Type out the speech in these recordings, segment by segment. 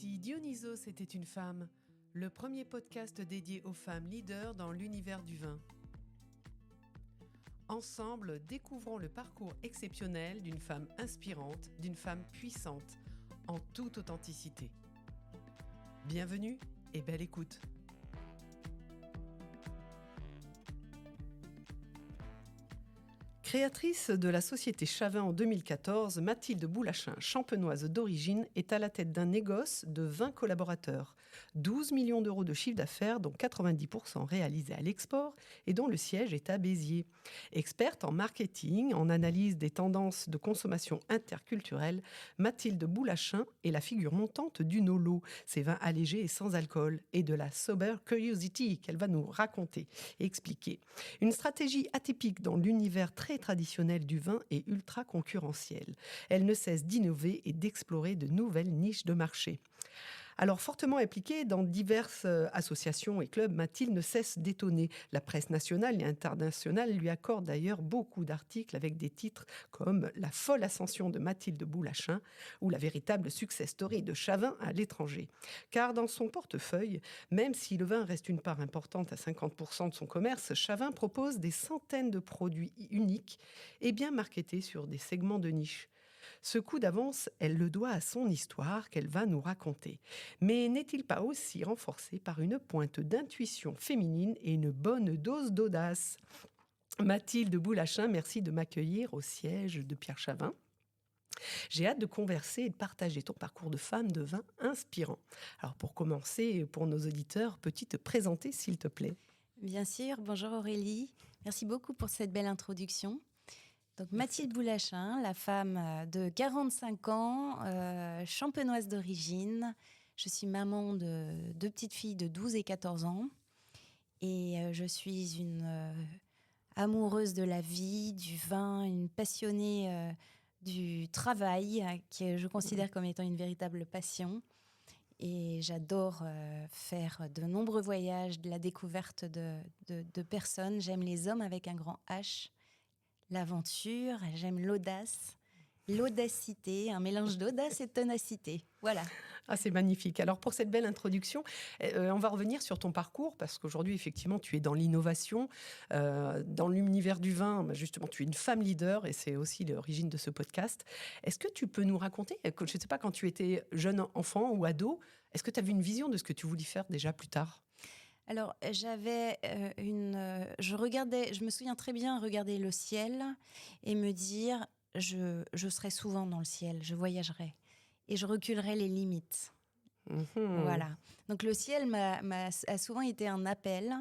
Si Dionysos était une femme, le premier podcast dédié aux femmes leaders dans l'univers du vin. Ensemble, découvrons le parcours exceptionnel d'une femme inspirante, d'une femme puissante, en toute authenticité. Bienvenue et belle écoute. Créatrice de la société Chavin en 2014, Mathilde Boulachin, champenoise d'origine, est à la tête d'un négoce de 20 collaborateurs, 12 millions d'euros de chiffre d'affaires, dont 90% réalisés à l'export et dont le siège est à Béziers. Experte en marketing, en analyse des tendances de consommation interculturelle, Mathilde Boulachin est la figure montante du Nolo, ces vins allégés et sans alcool, et de la Sober Curiosity qu'elle va nous raconter et expliquer. Une stratégie atypique dans l'univers très traditionnelle du vin et ultra concurrentielle. Elle ne cesse d'innover et d'explorer de nouvelles niches de marché. Alors, fortement impliquée dans diverses associations et clubs, Mathilde ne cesse d'étonner. La presse nationale et internationale lui accorde d'ailleurs beaucoup d'articles avec des titres comme « La folle ascension de Mathilde Boulachin » ou « La véritable success story de Chavin à l'étranger ». Car dans son portefeuille, même si le vin reste une part importante à 50% de son commerce, Chavin propose des centaines de produits uniques et bien marketés sur des segments de niche. Ce coup d'avance, elle le doit à son histoire qu'elle va nous raconter. Mais n'est-il pas aussi renforcé par une pointe d'intuition féminine et une bonne dose d'audace ? Mathilde Boulachin, merci de m'accueillir au siège de Pierre Chavin. J'ai hâte de converser et de partager ton parcours de femme de vin inspirant. Alors pour commencer, pour nos auditeurs, peux-tu te présenter s'il te plaît ? Bien sûr, bonjour Aurélie. Merci beaucoup pour cette belle introduction. Donc Mathilde Boulachin, la femme de 45 ans, champenoise d'origine. Je suis maman de deux petites filles de 12 et 14 ans. Et je suis une amoureuse de la vie, du vin, une passionnée du travail, que je considère comme étant une véritable passion. Et j'adore faire de nombreux voyages, de la découverte de personnes. J'aime les hommes avec un grand H. L'aventure, j'aime l'audace, l'audacité, un mélange d'audace et de ténacité. Voilà. Ah, c'est magnifique. Alors, pour cette belle introduction, on va revenir sur ton parcours, parce qu'aujourd'hui, effectivement, tu es dans l'innovation, dans l'univers du vin. Justement, tu es une femme leader, et c'est aussi l'origine de ce podcast. Est-ce que tu peux nous raconter, je ne sais pas, quand tu étais jeune enfant ou ado, est-ce que tu avais une vision de ce que tu voulais faire déjà plus tard ? Alors, j'avais je me souviens très bien regarder le ciel et me dire, je serai souvent dans le ciel, je voyagerai et je reculerai les limites. Voilà. Donc, le ciel a souvent été un appel.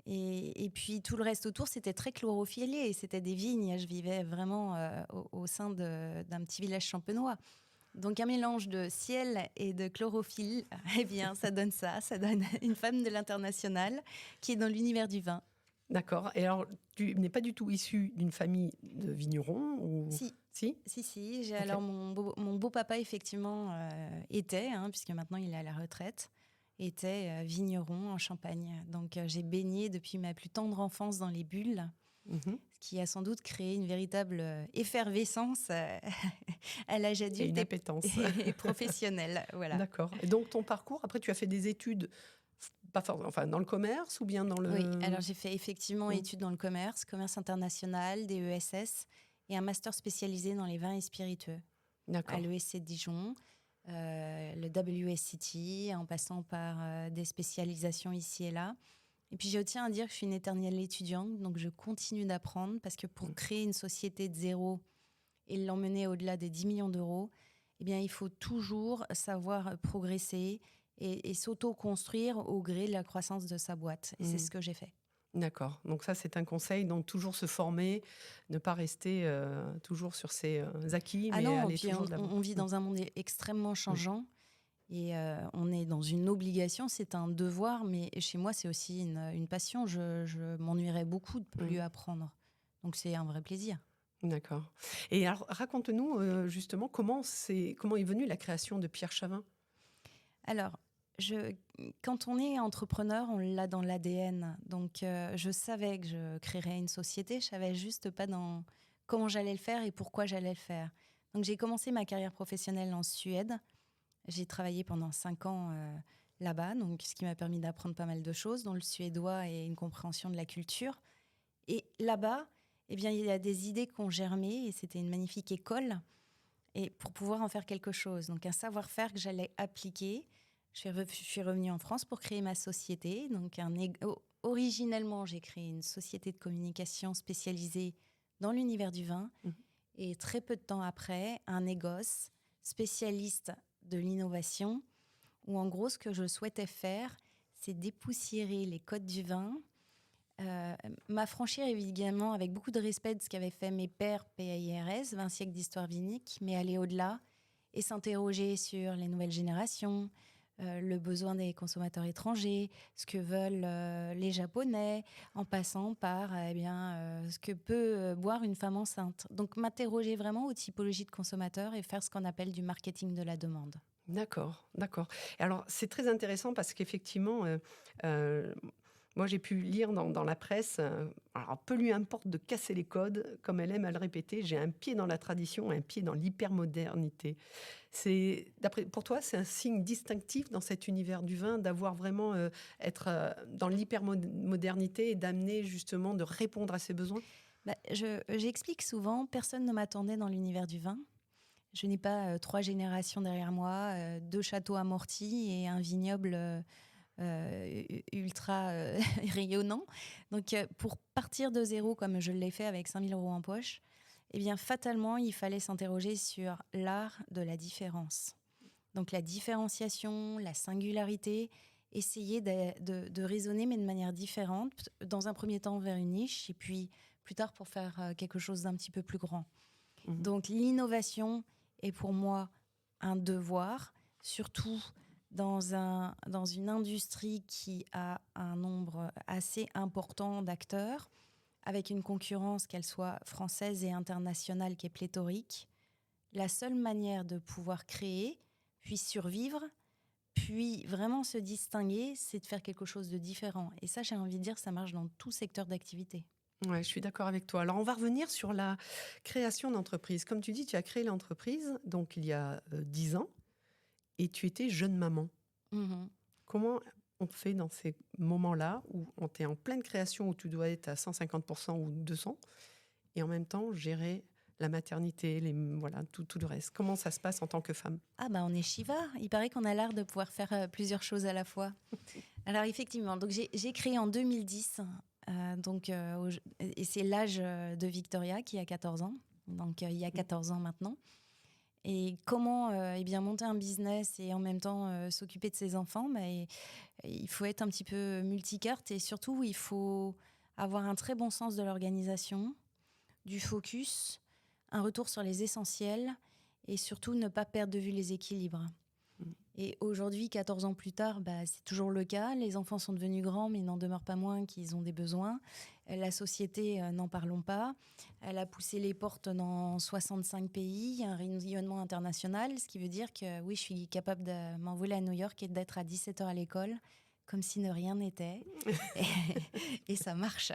Et puis, tout le reste autour, c'était très chlorophyllé et c'était des vignes. Je vivais vraiment au sein d'un petit village champenois. Donc, un mélange de ciel et de chlorophylle, eh bien, ça donne une femme de l'international qui est dans l'univers du vin. D'accord. Et alors, tu n'es pas du tout issue d'une famille de vignerons ou... Si. Okay. Alors, mon beau-papa, effectivement, était, puisque maintenant il est à la retraite, était vigneron en Champagne. Donc, j'ai baigné depuis ma plus tendre enfance dans les bulles. Ce qui a sans doute créé une véritable effervescence à l'âge adulte et une appétence et professionnelle. Voilà. D'accord. Et donc, ton parcours, après, tu as fait des études dans le commerce ou bien dans le... Oui, alors j'ai fait effectivement études dans le commerce international, des ESS et un master spécialisé dans les vins et spiritueux. D'accord. À l'ESC de Dijon, le WSCT, en passant par des spécialisations ici et là. Et puis, je tiens à dire que je suis une éternelle étudiante, donc je continue d'apprendre parce que pour créer une société de zéro et l'emmener au-delà des 10 millions d'euros, eh bien, il faut toujours savoir progresser et s'auto-construire au gré de la croissance de sa boîte. Et c'est ce que j'ai fait. D'accord. Donc ça, c'est un conseil. Donc, toujours se former, ne pas rester toujours sur ses acquis, mais non, aller puis toujours de l'avant. On vit dans un monde extrêmement changeant. Et on est dans une obligation, c'est un devoir, mais chez moi, c'est aussi une passion. Je m'ennuierais beaucoup de plus apprendre. Donc, c'est un vrai plaisir. D'accord. Et alors, raconte-nous justement comment est venue la création de Pierre Chavin. Alors, quand on est entrepreneur, on l'a dans l'ADN. Donc, je savais que je créerais une société. Je savais juste pas comment j'allais le faire et pourquoi j'allais le faire. Donc, j'ai commencé ma carrière professionnelle en Suède. J'ai travaillé pendant 5 ans là-bas, donc ce qui m'a permis d'apprendre pas mal de choses, dont le suédois et une compréhension de la culture. Et là-bas, eh bien, il y a des idées qui ont germé et c'était une magnifique école et pour pouvoir en faire quelque chose. Donc un savoir-faire que j'allais appliquer. Je suis revenue en France pour créer ma société. Donc originellement, j'ai créé une société de communication spécialisée dans l'univers du vin. Mhm. Et très peu de temps après, un négoce spécialiste de l'innovation, où en gros, ce que je souhaitais faire, c'est dépoussiérer les codes du vin, m'affranchir évidemment avec beaucoup de respect de ce qu'avaient fait mes pères PAIRS, 20 siècles d'histoire vinique, mais aller au-delà et s'interroger sur les nouvelles générations, le besoin des consommateurs étrangers, ce que veulent les Japonais, en passant par ce que peut boire une femme enceinte. Donc m'interroger vraiment aux typologies de consommateurs et faire ce qu'on appelle du marketing de la demande. D'accord, d'accord. Et alors, c'est très intéressant parce qu'effectivement, euh, moi, j'ai pu lire dans la presse, alors peu lui importe de casser les codes, comme elle aime à le répéter, j'ai un pied dans la tradition, un pied dans l'hypermodernité. Pour toi, c'est un signe distinctif dans cet univers du vin d'avoir vraiment être dans l'hypermodernité et d'amener justement, de répondre à ses besoins? J'explique souvent, personne ne m'attendait dans l'univers du vin. Je n'ai pas 3 générations derrière moi, 2 châteaux amortis et un vignoble ultra rayonnant. Donc, pour partir de zéro, comme je l'ai fait avec 5 000 € en poche, eh bien, fatalement, il fallait s'interroger sur l'art de la différence. Donc, la différenciation, la singularité, essayer de raisonner, mais de manière différente, dans un premier temps vers une niche, et puis plus tard pour faire quelque chose d'un petit peu plus grand. Mhm. Donc, l'innovation est pour moi un devoir, surtout dans une industrie qui a un nombre assez important d'acteurs, avec une concurrence, qu'elle soit française et internationale, qui est pléthorique. La seule manière de pouvoir créer, puis survivre, puis vraiment se distinguer, c'est de faire quelque chose de différent. Et ça, j'ai envie de dire, ça marche dans tout secteur d'activité. Ouais, je suis d'accord avec toi. Alors, on va revenir sur la création d'entreprise. Comme tu dis, tu as créé l'entreprise, donc il y a 10 ans, et tu étais jeune maman. Mhm. Comment on fait dans ces moments-là où on est en pleine création, où tu dois être à 150% ou 200, et en même temps gérer la maternité, voilà, tout le reste? Comment ça se passe en tant que femme? Ah bah on est Shiva, il paraît qu'on a l'art de pouvoir faire plusieurs choses à la fois. Alors effectivement, donc j'ai créé en 2010, et c'est l'âge de Victoria qui a 14 ans, donc il y a 14 ans maintenant. Et comment eh bien, monter un business et en même temps s'occuper de ses enfants, il faut être un petit peu multicarte et surtout il faut avoir un très bon sens de l'organisation, du focus, un retour sur les essentiels et surtout ne pas perdre de vue les équilibres. Et aujourd'hui, 14 ans plus tard, c'est toujours le cas. Les enfants sont devenus grands, mais il n'en demeure pas moins qu'ils ont des besoins. La société, n'en parlons pas. Elle a poussé les portes dans 65 pays, un rayonnement international, ce qui veut dire que oui, je suis capable de m'envoler à New York et d'être à 17h à l'école, comme si de rien n'était. Et ça marche.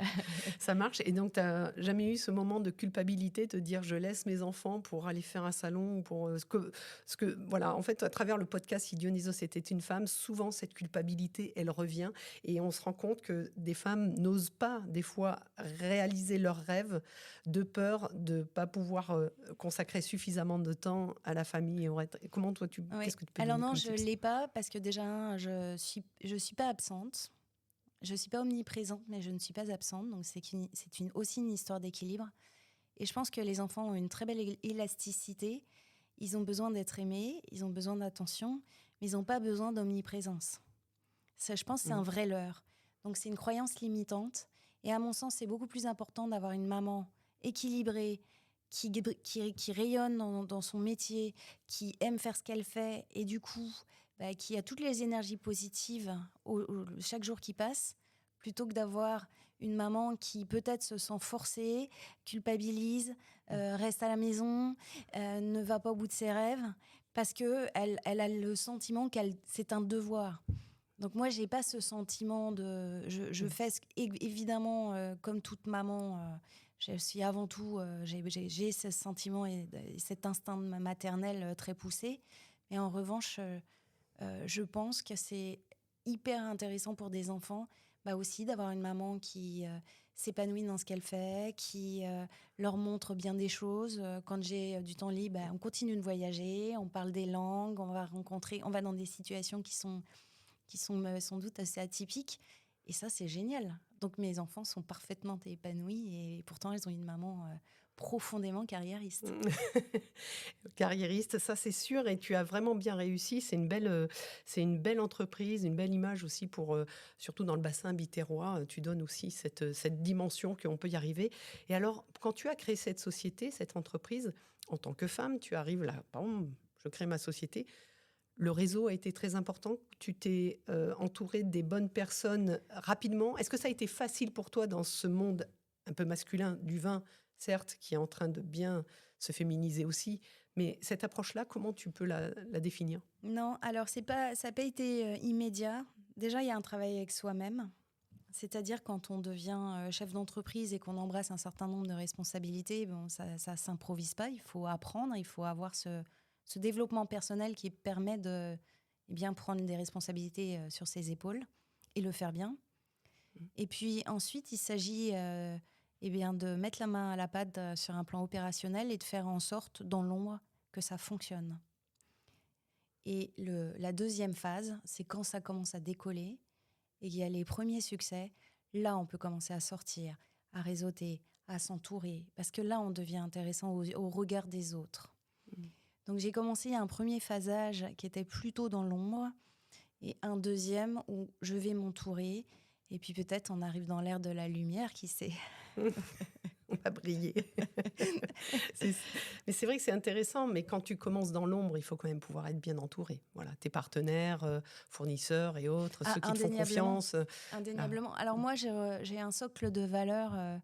Ça marche. Et donc, tu n'as jamais eu ce moment de culpabilité, de dire je laisse mes enfants pour aller faire un salon ou pour voilà, en fait, à travers le podcast Si Dionysos était une femme, souvent cette culpabilité, elle revient et on se rend compte que des femmes n'osent pas, des fois, réaliser leurs rêves de peur de ne pas pouvoir consacrer suffisamment de temps à la famille. Comment toi, Oui. qu'est-ce que tu peux Alors donner non, comme je ne tips? l'ai pas parce que déjà, je suis pas absente. Je ne suis pas omniprésente, mais je ne suis pas absente. Donc, aussi une histoire d'équilibre. Et je pense que les enfants ont une très belle élasticité. Ils ont besoin d'être aimés, ils ont besoin d'attention, mais ils n'ont pas besoin d'omniprésence. Ça, je pense que c'est un vrai leurre. Donc, c'est une croyance limitante. Et à mon sens, c'est beaucoup plus important d'avoir une maman équilibrée, qui rayonne dans son métier, qui aime faire ce qu'elle fait et du coup, qui a toutes les énergies positives chaque jour qui passe, plutôt que d'avoir une maman qui peut-être se sent forcée, culpabilise, reste à la maison, ne va pas au bout de ses rêves, parce qu'elle a le sentiment c'est un devoir. Donc moi, j'ai pas ce sentiment de... Je fais évidemment, comme toute maman, je suis avant tout... j'ai ce sentiment et cet instinct maternel très poussé. Et en revanche, je pense que c'est hyper intéressant pour des enfants aussi d'avoir une maman qui s'épanouit dans ce qu'elle fait, qui leur montre bien des choses. Quand j'ai du temps libre, on continue de voyager, on parle des langues, on va dans des situations qui sont sans doute assez atypiques. Et ça, c'est génial. Donc mes enfants sont parfaitement épanouis et pourtant, ils ont une maman profondément carriériste. Carriériste, ça c'est sûr, et tu as vraiment bien réussi. C'est une belle entreprise, une belle image aussi pour, surtout dans le bassin biterrois, tu donnes aussi cette dimension qu'on peut y arriver. Et alors, quand tu as créé cette société, cette entreprise, en tant que femme, tu arrives là, bam, je crée ma société. Le réseau a été très important. Tu t'es entouré des bonnes personnes rapidement. Est-ce que ça a été facile pour toi dans ce monde un peu masculin du vin, certes, qui est en train de bien se féminiser aussi, mais cette approche-là, comment tu peux la définir? Non, alors ça n'a pas été immédiat. Déjà, il y a un travail avec soi-même. C'est-à-dire quand on devient chef d'entreprise et qu'on embrasse un certain nombre de responsabilités, ça ne s'improvise pas. Il faut apprendre, il faut avoir ce développement personnel qui permet de prendre des responsabilités sur ses épaules et le faire bien. Et puis ensuite, il s'agit de mettre la main à la pâte sur un plan opérationnel et de faire en sorte, dans l'ombre, que ça fonctionne. Et la deuxième phase, c'est quand ça commence à décoller et qu'il y a les premiers succès. Là, on peut commencer à sortir, à réseauter, à s'entourer, parce que là, on devient intéressant au regard des autres. Donc, j'ai commencé un premier phasage qui était plutôt dans l'ombre et un deuxième où je vais m'entourer. Et puis peut-être on arrive dans l'ère de la lumière, qui sait. On va briller. Mais c'est vrai que c'est intéressant, mais quand tu commences dans l'ombre, il faut quand même pouvoir être bien entouré. Voilà, tes partenaires, fournisseurs et autres, ceux qui te font confiance. Indéniablement. Alors moi, j'ai un socle de valeurs,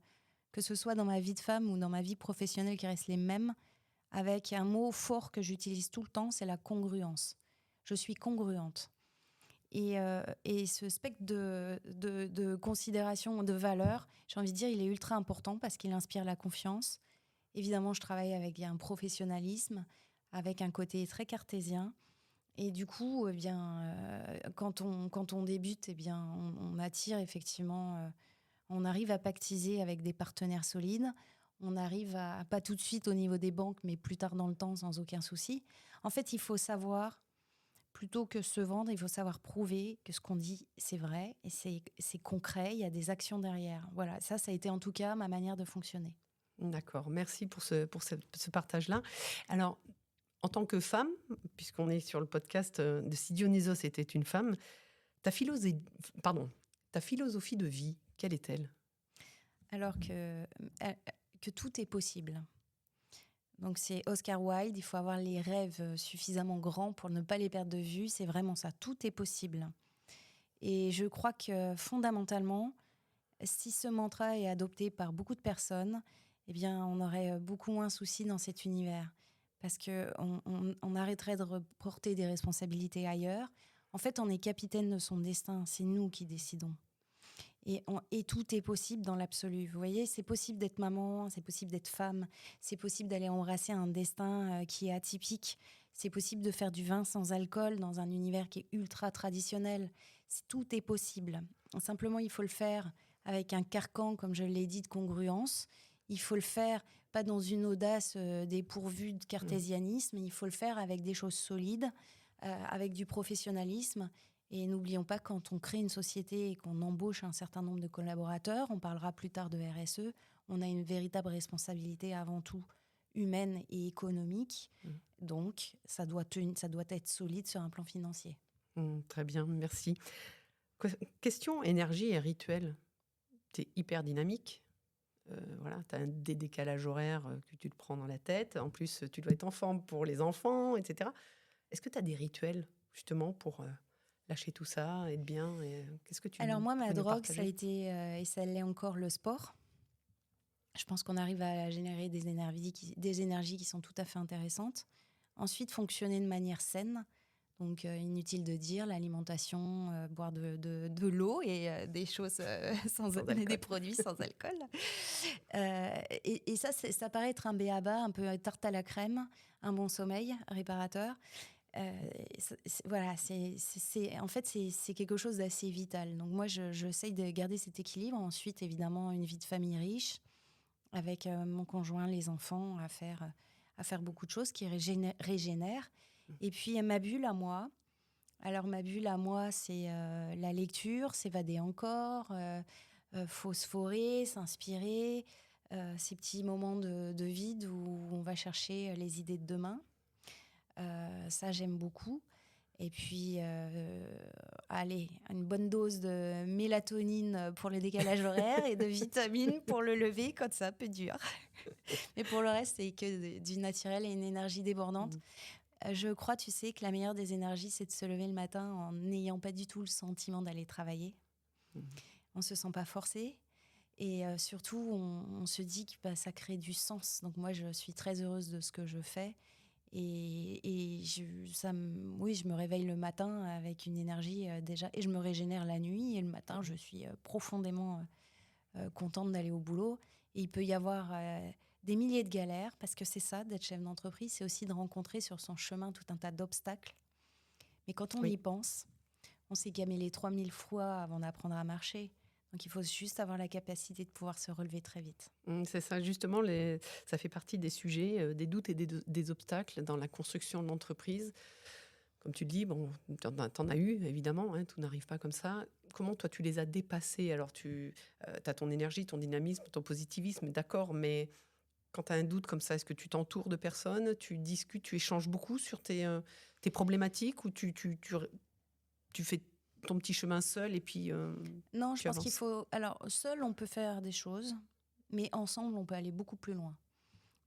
que ce soit dans ma vie de femme ou dans ma vie professionnelle, qui restent les mêmes, avec un mot fort que j'utilise tout le temps, c'est la congruence. Je suis congruente. Et ce spectre de considération, de valeur, j'ai envie de dire, il est ultra important parce qu'il inspire la confiance. Évidemment, je travaille avec un professionnalisme, avec un côté très cartésien. Et du coup, quand on débute, on attire effectivement, on arrive à pactiser avec des partenaires solides. On arrive à, pas tout de suite au niveau des banques, mais plus tard dans le temps, sans aucun souci. En fait, il faut savoir, plutôt que se vendre, il faut savoir prouver que ce qu'on dit, c'est vrai et c'est concret, il y a des actions derrière. Voilà, ça a été en tout cas ma manière de fonctionner. D'accord, merci pour ce partage-là. Alors, en tant que femme, puisqu'on est sur le podcast de Si Dionysos était une femme, ta philosophie de vie, quelle est-elle? Alors que tout est possible. Donc c'est Oscar Wilde, il faut avoir les rêves suffisamment grands pour ne pas les perdre de vue. C'est vraiment ça, tout est possible. Et je crois que fondamentalement, si ce mantra est adopté par beaucoup de personnes, on aurait beaucoup moins de soucis dans cet univers. Parce qu'on arrêterait de reporter des responsabilités ailleurs. En fait, on est capitaine de son destin, c'est nous qui décidons. Et tout est possible dans l'absolu. Vous voyez, c'est possible d'être maman, c'est possible d'être femme, c'est possible d'aller embrasser un destin qui est atypique, c'est possible de faire du vin sans alcool dans un univers qui est ultra traditionnel. Tout est possible. Simplement, il faut le faire avec un carcan, comme je l'ai dit, de congruence. Il faut le faire pas dans une audace dépourvue de cartésianisme, il faut le faire avec des choses solides, avec du professionnalisme. Et n'oublions pas, quand on crée une société et qu'on embauche un certain nombre de collaborateurs, on parlera plus tard de RSE, on a une véritable responsabilité avant tout humaine et économique. Donc, ça doit être solide sur un plan financier. Très bien, merci. Question énergie et rituel. Tu es hyper dynamique. Voilà, tu as des décalages horaires que tu te prends dans la tête. En plus, tu dois être en forme pour les enfants, etc. Est-ce que tu as des rituels, justement, pour lâcher tout ça, être bien qu'est-ce que tu Alors moi, ma drogue, partager? ça a été, et ça l'est encore, le sport. Je pense qu'on arrive à générer des énergies qui sont tout à fait intéressantes. Ensuite, fonctionner de manière saine. Donc, inutile de dire, l'alimentation, boire de l'eau et des choses des produits sans alcool. Et ça paraît être un b.a.-ba, un peu tarte à la crème, un bon sommeil réparateur. Voilà, en fait, c'est quelque chose d'assez vital. Donc moi, j'essaye de garder cet équilibre. Ensuite, évidemment, une vie de famille riche, avec mon conjoint, les enfants, à faire beaucoup de choses qui régénèrent. Et puis, ma bulle à moi. Alors, ma bulle à moi, c'est la lecture, s'évader encore, phosphorer, s'inspirer, ces petits moments de vide où on va chercher les idées de demain. Ça, j'aime beaucoup. Et puis, allez, une bonne dose de mélatonine pour le décalage horaire et de vitamines pour le lever quand c'est un peu dur. Mais pour le reste, c'est que du naturel et une énergie débordante. Je crois, tu sais, que la meilleure des énergies, c'est de se lever le matin en n'ayant pas du tout le sentiment d'aller travailler. On ne se sent pas forcé. Et surtout, on se dit que ça crée du sens. Donc moi, je suis très heureuse de ce que je fais. Et je me réveille le matin avec une énergie déjà. Et je me régénère la nuit. Et le matin, je suis profondément contente d'aller au boulot. Et il peut y avoir des milliers de galères, parce que c'est ça, d'être chef d'entreprise. C'est aussi de rencontrer sur son chemin tout un tas d'obstacles. Mais quand on y pense, on s'est gamellé 3000 fois avant d'apprendre à marcher. Donc, il faut juste avoir la capacité de pouvoir se relever très vite. C'est ça, justement, ça fait partie des sujets, des doutes et des obstacles dans la construction de l'entreprise. Comme tu le dis, bon, t'en as eu, évidemment, hein, tout n'arrive pas comme ça. Comment, toi, tu les as dépassés? Alors, tu as ton énergie, ton dynamisme, ton positivisme, d'accord, mais quand tu as un doute comme ça, est-ce que tu t'entoures de personnes, tu discutes, tu échanges beaucoup sur tes problématiques, ou tu fais ton petit chemin seul et puis Non, je tu pense avances? qu'il faut... Alors, seul, on peut faire des choses, mais ensemble, on peut aller beaucoup plus loin.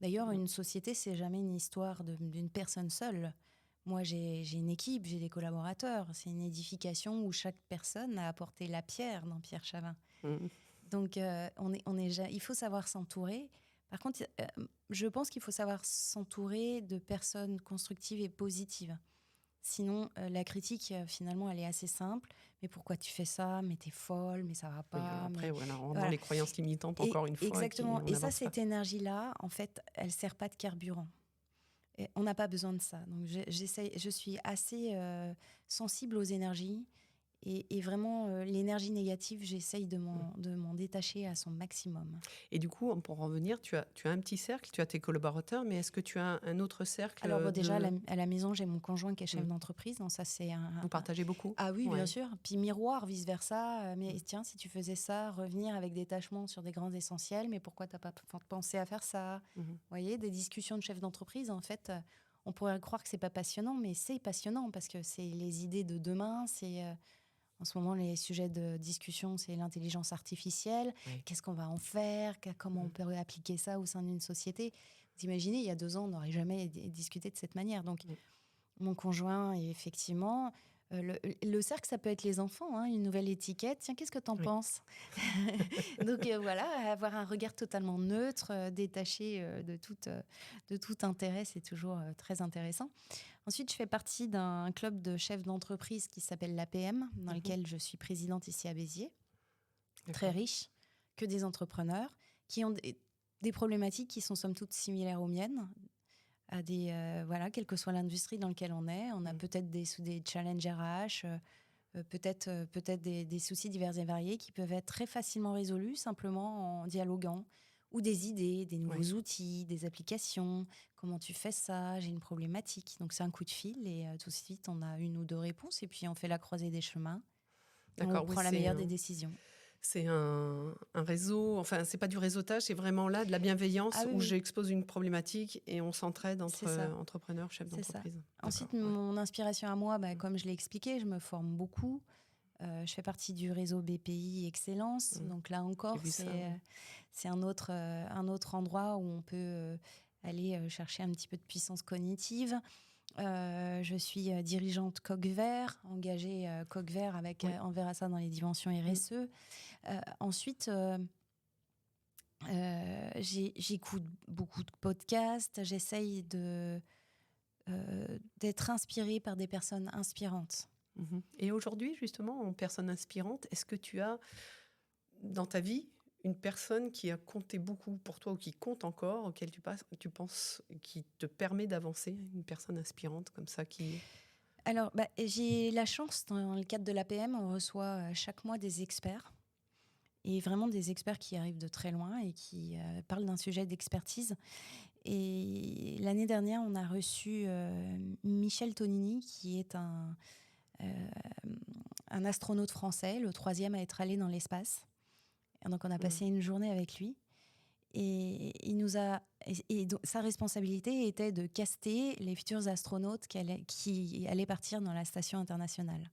D'ailleurs, une société, c'est jamais une histoire d'une personne seule. Moi, j'ai une équipe, j'ai des collaborateurs. C'est une édification où chaque personne a apporté la pierre dans Pierre Chavin. Donc, il faut savoir s'entourer. Par contre, je pense qu'il faut savoir s'entourer de personnes constructives et positives. Sinon, la critique, finalement, elle est assez simple. Mais pourquoi tu fais ça? Mais t'es folle, mais ça va pas. Oui, alors après, voilà, on Voilà. dans les croyances limitantes, encore une fois. Exactement. Et ça, cette pas. énergie-là, en fait, elle ne sert pas de carburant. Et on n'a pas besoin de ça. Donc, je suis assez sensible aux énergies. Et vraiment, l'énergie négative, j'essaye de m'en détacher à son maximum. Et du coup, pour en revenir, tu as un petit cercle, tu as tes collaborateurs, mais est-ce que tu as un autre cercle? Alors déjà, à la maison, j'ai mon conjoint qui est chef d'entreprise. Donc ça, Vous partagez beaucoup? Ah oui, bien sûr. Puis miroir, vice-versa. Mais tiens, si tu faisais ça, revenir avec détachement sur des grands essentiels, mais pourquoi tu n'as pas pensé à faire ça? Vous voyez, des discussions de chef d'entreprise, en fait, on pourrait croire que c'est pas passionnant, mais c'est passionnant parce que c'est les idées de demain, c'est... En ce moment, les sujets de discussion, c'est l'intelligence artificielle. Oui. Qu'est-ce qu'on va en faire? Comment on peut appliquer ça au sein d'une société? Vous imaginez, il y a 2 ans, on n'aurait jamais discuté de cette manière. Donc, mon conjoint, effectivement... le cercle, ça peut être les enfants, hein, une nouvelle étiquette. Tiens, qu'est-ce que tu en penses? Donc voilà, avoir un regard totalement neutre, détaché de tout intérêt, c'est toujours très intéressant. Ensuite, je fais partie d'un club de chefs d'entreprise qui s'appelle l'APM, dans lequel je suis présidente ici à Béziers. Très riche, que des entrepreneurs qui ont des problématiques qui sont somme toute similaires aux miennes. Voilà, quelle que soit l'industrie dans laquelle on est. On a peut-être des challenges RH, peut-être des soucis divers et variés qui peuvent être très facilement résolus simplement en dialoguant, ou des idées, des nouveaux outils, des applications. Comment tu fais ça? J'ai une problématique. Donc, c'est un coup de fil et tout de suite, on a 1 ou 2 réponses et puis on fait la croisée des chemins. On prend la meilleure des décisions. C'est un réseau, enfin, c'est pas du réseautage, c'est vraiment là de la bienveillance où j'expose une problématique et on s'entraide entre entrepreneurs, chefs d'entreprise. Ensuite, mon inspiration à moi, comme je l'ai expliqué, je me forme beaucoup. Je fais partie du réseau BPI Excellence. Donc là encore, c'est un autre endroit où on peut aller chercher un petit peu de puissance cognitive. Je suis dirigeante Coq Vert, engagée Coq Vert avec, on verra ça dans les dimensions RSE. Ensuite, j'écoute beaucoup de podcasts. J'essaye d'être inspirée par des personnes inspirantes. Et aujourd'hui, justement, en personne inspirante, est-ce que tu as, dans ta vie, une personne qui a compté beaucoup pour toi ou qui compte encore, auquel tu penses, qui te permet d'avancer, une personne inspirante comme ça qui... Alors, j'ai la chance, dans le cadre de l'APM, on reçoit chaque mois des experts. Et vraiment des experts qui arrivent de très loin et qui parlent d'un sujet d'expertise. Et l'année dernière, on a reçu Michel Tonini, qui est un astronaute français, le 3e à être allé dans l'espace. Et donc, on a passé une journée avec lui. Et donc, sa responsabilité était de caster les futurs astronautes qui allaient partir dans la station internationale.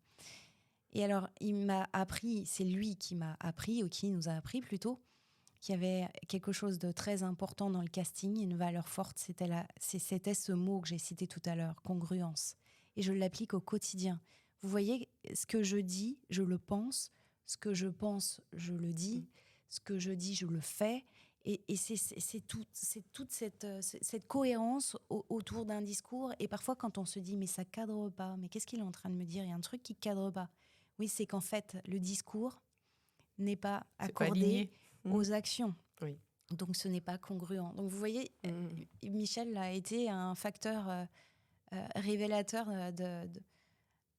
Et alors, il m'a appris, c'est lui qui m'a appris, ou qui nous a appris plutôt, qu'il y avait quelque chose de très important dans le casting, une valeur forte, c'était ce mot que j'ai cité tout à l'heure, congruence. Et je l'applique au quotidien. Vous voyez, ce que je dis, je le pense, ce que je pense, je le dis, ce que je dis, je le fais. Et c'est toute cette cohérence autour d'un discours. Et parfois, quand on se dit, mais ça cadre pas, mais qu'est-ce qu'il est en train de me dire ? Il y a un truc qui cadre pas. Oui, c'est qu'en fait, le discours n'est pas accordé aux actions. Oui. Donc, ce n'est pas congruent. Donc, vous voyez, Michel a été un facteur révélateur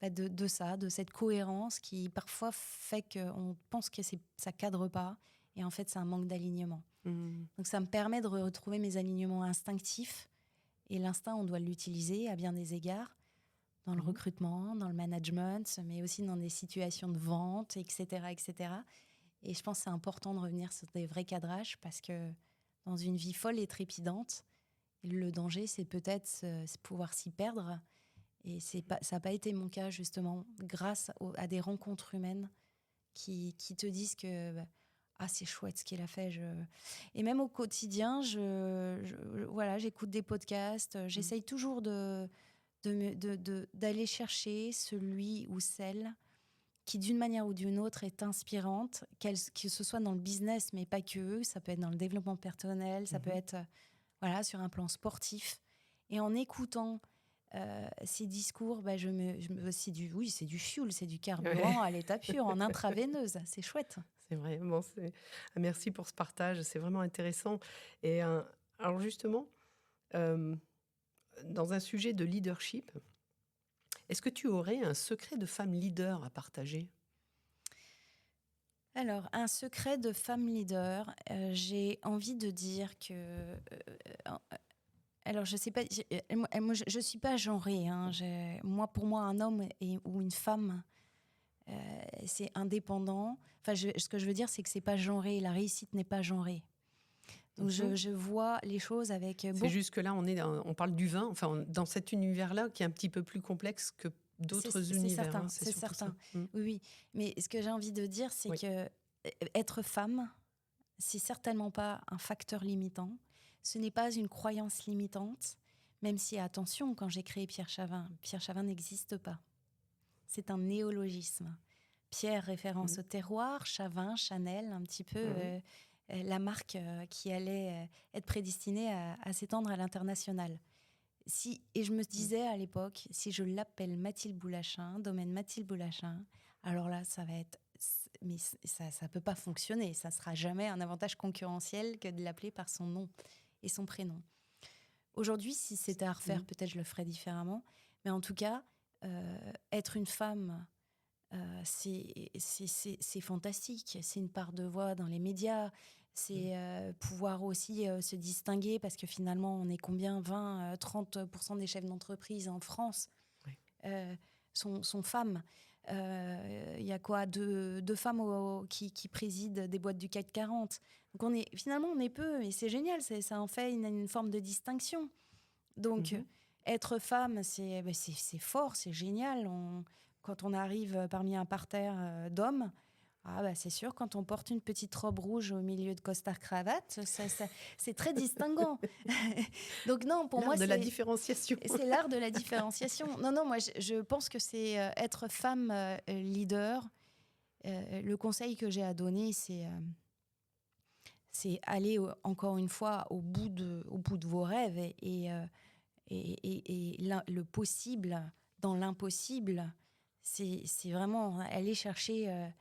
de ça, de cette cohérence qui parfois fait qu'on pense que ça ne cadre pas. Et en fait, c'est un manque d'alignement. Donc, ça me permet de retrouver mes alignements instinctifs. Et l'instinct, on doit l'utiliser à bien des égards. Dans le recrutement, dans le management, mais aussi dans des situations de vente, etc., etc. Et je pense que c'est important de revenir sur des vrais cadrages parce que dans une vie folle et trépidante, le danger, c'est peut-être pouvoir s'y perdre. Et ça n'a pas été mon cas, justement, grâce à des rencontres humaines qui te disent que c'est chouette ce qu'il a fait. Et même au quotidien, voilà, j'écoute des podcasts, j'essaye toujours d'aller chercher celui ou celle qui, d'une manière ou d'une autre, est inspirante, que ce soit dans le business, mais pas que. Ça peut être dans le développement personnel, ça peut être sur un plan sportif. Et en écoutant ces discours, c'est du fuel, c'est du carburant à l'état pur, en intraveineuse. C'est chouette. C'est vrai. Bon, merci pour ce partage. C'est vraiment intéressant. Et alors justement, dans un sujet de leadership, est-ce que tu aurais un secret de femme leader à partager ? Alors, un secret de femme leader, j'ai envie de dire que... alors, je sais pas, moi, je suis pas genrée. Hein, pour moi, un homme ou une femme, c'est indépendant. Enfin, ce que je veux dire, c'est que c'est pas genré. La réussite n'est pas genrée. Donc, je vois les choses avec... C'est juste que là, on parle du vin, enfin, dans cet univers-là, qui est un petit peu plus complexe que d'autres univers. C'est certain. Oui. Mais ce que j'ai envie de dire, c'est que être femme, c'est certainement pas un facteur limitant. Ce n'est pas une croyance limitante, même si, attention, quand j'ai créé Pierre Chavin n'existe pas. C'est un néologisme. Pierre, référence au terroir, Chavin, Chanel, un petit peu la marque qui allait être prédestinée à s'étendre à l'international. Et je me disais à l'époque, si je l'appelle Mathilde Boulachin, domaine Mathilde Boulachin, alors là, ça va être... Mais ça peut pas fonctionner. Ça sera jamais un avantage concurrentiel que de l'appeler par son nom et son prénom. Aujourd'hui, si c'était à refaire, peut-être je le ferais différemment. Mais en tout cas, être une femme, c'est fantastique. C'est une part de voix dans les médias. C'est pouvoir aussi se distinguer parce que finalement, on est combien 20-30% des chefs d'entreprise en France sont femmes. Il y a quoi deux femmes qui président des boîtes du CAC 40. Donc on est peu, et c'est génial, ça en fait une forme de distinction. Donc être femme, c'est fort, c'est génial. Quand on arrive parmi un parterre d'hommes, c'est sûr, quand on porte une petite robe rouge au milieu de costard-cravate, c'est très distinguant. Donc non, pour moi, c'est... l'art de la différenciation. C'est l'art de la différenciation. Non, moi, je pense que c'est être femme leader. Le conseil que j'ai à donner, c'est aller, encore une fois, au bout de vos rêves et le possible dans l'impossible. C'est vraiment aller chercher...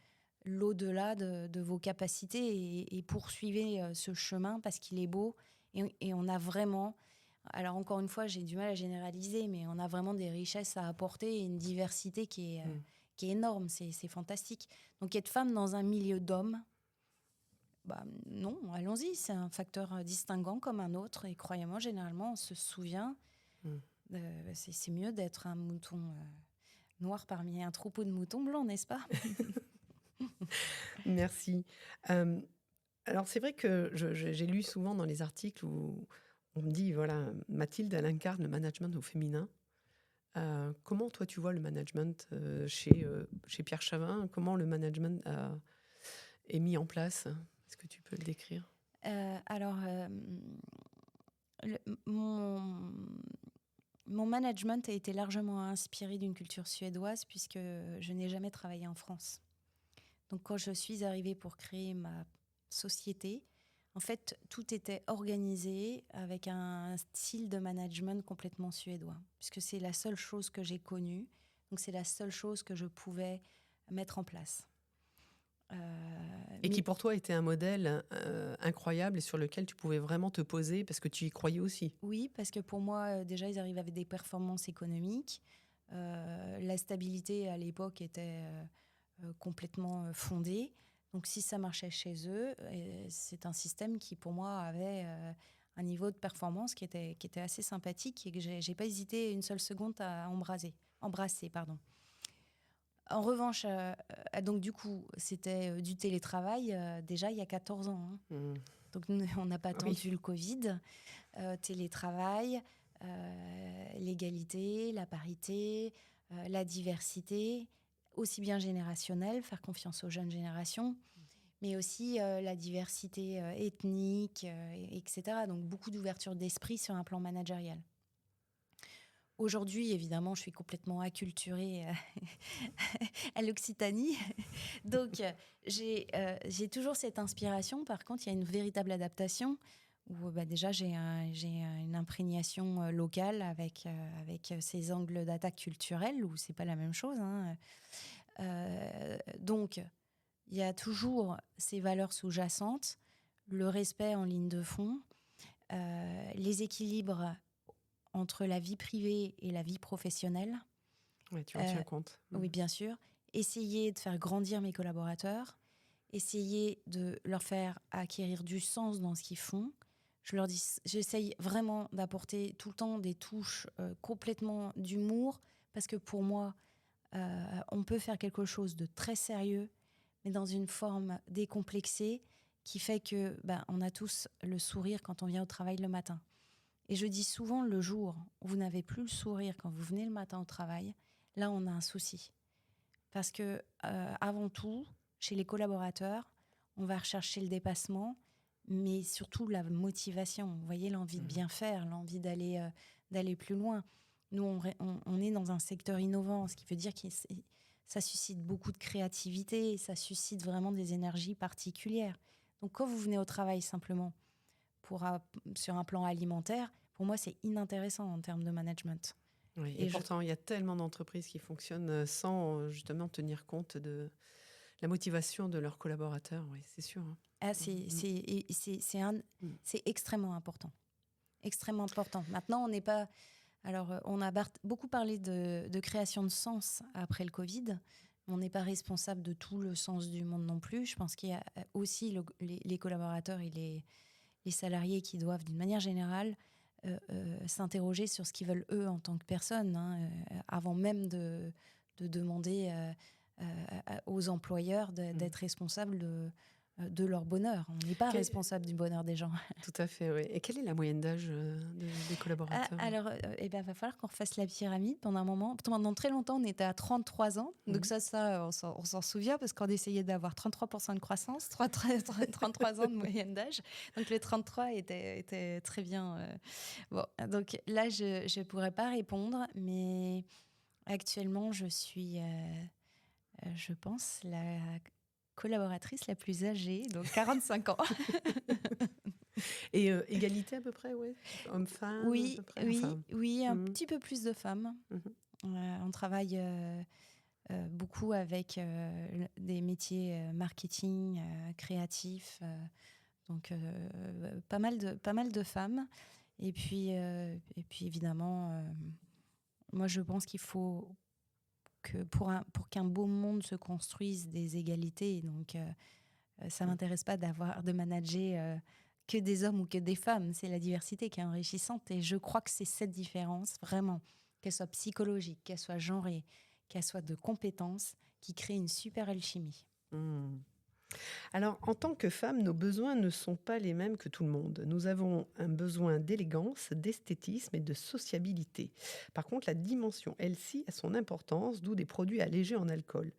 l'au-delà de vos capacités et poursuivez ce chemin parce qu'il est beau. Et on a vraiment, alors encore une fois, j'ai du mal à généraliser, mais on a vraiment des richesses à apporter et une diversité qui est énorme. C'est fantastique. Donc être femme dans un milieu d'hommes, bah, non, allons-y. C'est un facteur distinguant comme un autre. Et croyez-moi, généralement, on se souvient. C'est mieux d'être un mouton noir parmi un troupeau de moutons blancs, n'est-ce pas? Merci. Alors, c'est vrai que j'ai lu souvent dans les articles où on me dit, voilà, Mathilde, elle incarne le management au féminin. Comment, toi, tu vois le management chez Pierre Chavin? Comment le management est mis en place? Est-ce que tu peux le décrire? Alors, mon management a été largement inspiré d'une culture suédoise puisque je n'ai jamais travaillé en France. Donc, quand je suis arrivée pour créer ma société, en fait, tout était organisé avec un style de management complètement suédois, puisque c'est la seule chose que j'ai connue. Donc, c'est la seule chose que je pouvais mettre en place. Et qui, pour toi, était un modèle incroyable et sur lequel tu pouvais vraiment te poser parce que tu y croyais aussi. Oui, parce que pour moi, déjà, ils arrivaient avec des performances économiques. La stabilité, à l'époque, était complètement fondée. Donc, si ça marchait chez eux, c'est un système qui, pour moi, avait un niveau de performance qui était assez sympathique et que j'ai pas hésité une seule seconde à embrasser. En revanche, donc du coup, c'était du télétravail déjà il y a 14 ans. Hein. Donc, on n'a pas attendu le Covid. Télétravail, l'égalité, la parité, la diversité, aussi bien générationnelle, faire confiance aux jeunes générations, mais aussi la diversité ethnique, etc. Donc, beaucoup d'ouverture d'esprit sur un plan managérial. Aujourd'hui, évidemment, je suis complètement acculturée à l'Occitanie. Donc, j'ai toujours cette inspiration. Par contre, il y a une véritable adaptation où déjà, j'ai une imprégnation locale avec ces angles d'attaque culturels où ce n'est pas la même chose. Hein. Donc, il y a toujours ces valeurs sous-jacentes, le respect en ligne de fond, les équilibres entre la vie privée et la vie professionnelle. Oui, tu en tiens compte. Oui, bien sûr. Essayer de faire grandir mes collaborateurs, essayer de leur faire acquérir du sens dans ce qu'ils font. J'essaye vraiment d'apporter tout le temps des touches complètement d'humour, parce que pour moi, on peut faire quelque chose de très sérieux, mais dans une forme décomplexée, qui fait que on a tous le sourire quand on vient au travail le matin. Et je dis souvent, le jour où vous n'avez plus le sourire quand vous venez le matin au travail, là, on a un souci. Parce que, avant tout, chez les collaborateurs, on va rechercher le dépassement, mais surtout la motivation. Vous voyez, l'envie de bien faire, l'envie d'aller plus loin. Nous, on est dans un secteur innovant, ce qui veut dire que ça suscite beaucoup de créativité, ça suscite vraiment des énergies particulières. Donc, quand vous venez au travail simplement sur un plan alimentaire, pour moi, c'est inintéressant en termes de management. Oui, et pourtant, il y a tellement d'entreprises qui fonctionnent sans justement tenir compte de la motivation de leurs collaborateurs. Oui, c'est sûr. Hein. Ah, c'est extrêmement important. Extrêmement important. Maintenant, on n'est pas... Alors, on a beaucoup parlé de création de sens après le Covid. On n'est pas responsable de tout le sens du monde non plus. Je pense qu'il y a aussi les collaborateurs et les salariés qui doivent, d'une manière générale, s'interroger sur ce qu'ils veulent eux en tant que personnes, hein, avant même de demander aux employeurs d'être responsables de leur bonheur. On n'est pas responsable du bonheur des gens. Tout à fait, oui. Et quelle est la moyenne d'âge des collaborateurs? Alors, va falloir qu'on refasse la pyramide pendant un moment. Pendant très longtemps, on était à 33 ans. Donc ça on s'en souvient parce qu'on essayait d'avoir 33% de croissance, 33 ans de moyenne d'âge. Donc le 33 était très bien. Bon, donc là, je ne pourrais pas répondre, mais actuellement, je suis, je pense, la collaboratrice la plus âgée, donc 45 ans. Et égalité à peu près, ouais. Hommes-femmes Oui, à peu près. oui, un petit peu plus de femmes. On travaille beaucoup avec des métiers marketing, créatifs, donc pas mal de femmes. Et puis évidemment, moi je pense qu'il faut que pour qu'un beau monde se construise, des égalités. Donc ça m'intéresse pas de manager que des hommes ou que des femmes. C'est la diversité qui est enrichissante. Et je crois que c'est cette différence, vraiment, qu'elle soit psychologique, qu'elle soit genrée, qu'elle soit de compétences, qui crée une super alchimie. Alors, en tant que femme, nos besoins ne sont pas les mêmes que tout le monde. Nous avons un besoin d'élégance, d'esthétisme et de sociabilité. Par contre, la dimension healthy a son importance, d'où des produits allégés en alcool.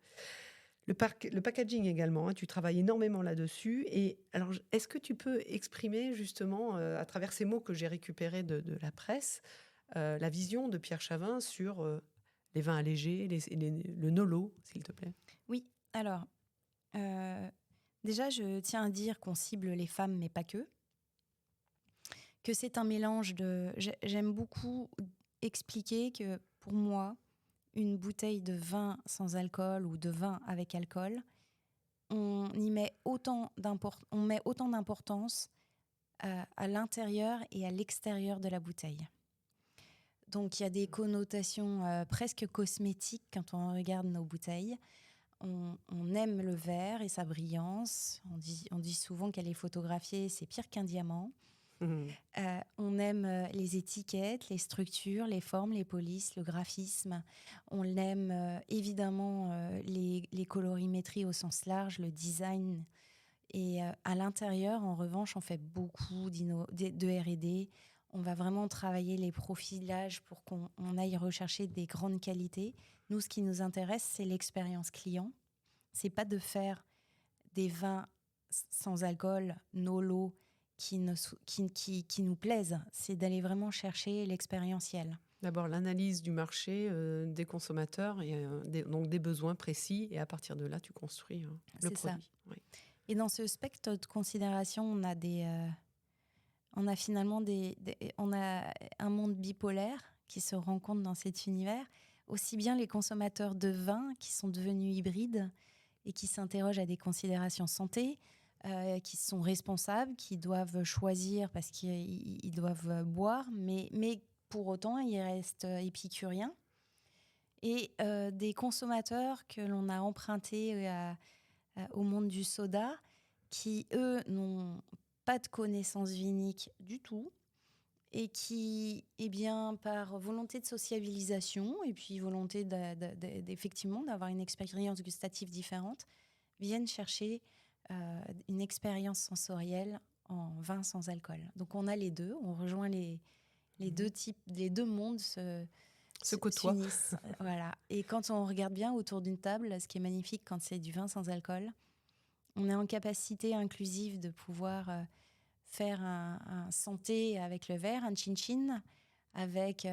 Le packaging également, hein, tu travailles énormément là-dessus. Et alors, est-ce que tu peux exprimer justement, à travers ces mots que j'ai récupérés de la presse, la vision de Pierre Chavin sur les vins allégés, le Nolo, s'il te plaît? Oui, alors, déjà, je tiens à dire qu'on cible les femmes, mais pas que c'est un mélange de... J'aime beaucoup expliquer que, pour moi, une bouteille de vin sans alcool ou de vin avec alcool, on met autant d'importance à l'intérieur et à l'extérieur de la bouteille. Donc, il y a des connotations presque cosmétiques quand on regarde nos bouteilles. On aime le verre et sa brillance. On dit souvent qu'elle est photographiée, c'est pire qu'un diamant. On aime les étiquettes, les structures, les formes, les polices, le graphisme. On aime évidemment les colorimétries au sens large, le design. Et à l'intérieur, en revanche, on fait beaucoup de R&D. On va vraiment travailler les profilages pour qu'on aille rechercher des grandes qualités. Nous, ce qui nous intéresse, c'est l'expérience client. C'est pas de faire des vins sans alcool, Nolo, qui nous plaisent. C'est d'aller vraiment chercher l'expérientiel. D'abord, l'analyse du marché, des consommateurs, et donc des besoins précis. Et à partir de là, tu construis le produit. Oui. Et dans ce spectre de considération, on a finalement on a un monde bipolaire qui se rencontre dans cet univers. Aussi bien les consommateurs de vin qui sont devenus hybrides et qui s'interrogent à des considérations santé, qui sont responsables, qui doivent choisir parce qu'ils doivent boire, mais pour autant, ils restent épicuriens. Et des consommateurs que l'on a empruntés au monde du soda, qui, eux, n'ont pas de connaissances viniques du tout, et qui, par volonté de sociabilisation et puis volonté effectivement d'avoir une expérience gustative différente, viennent chercher une expérience sensorielle en vin sans alcool. Donc on a les deux, on rejoint les deux types, les deux mondes se côtoient. S'unissent. Voilà. Et quand on regarde bien autour d'une table, ce qui est magnifique quand c'est du vin sans alcool, on est en capacité inclusive de pouvoir faire un santé avec le verre, un chin-chin, avec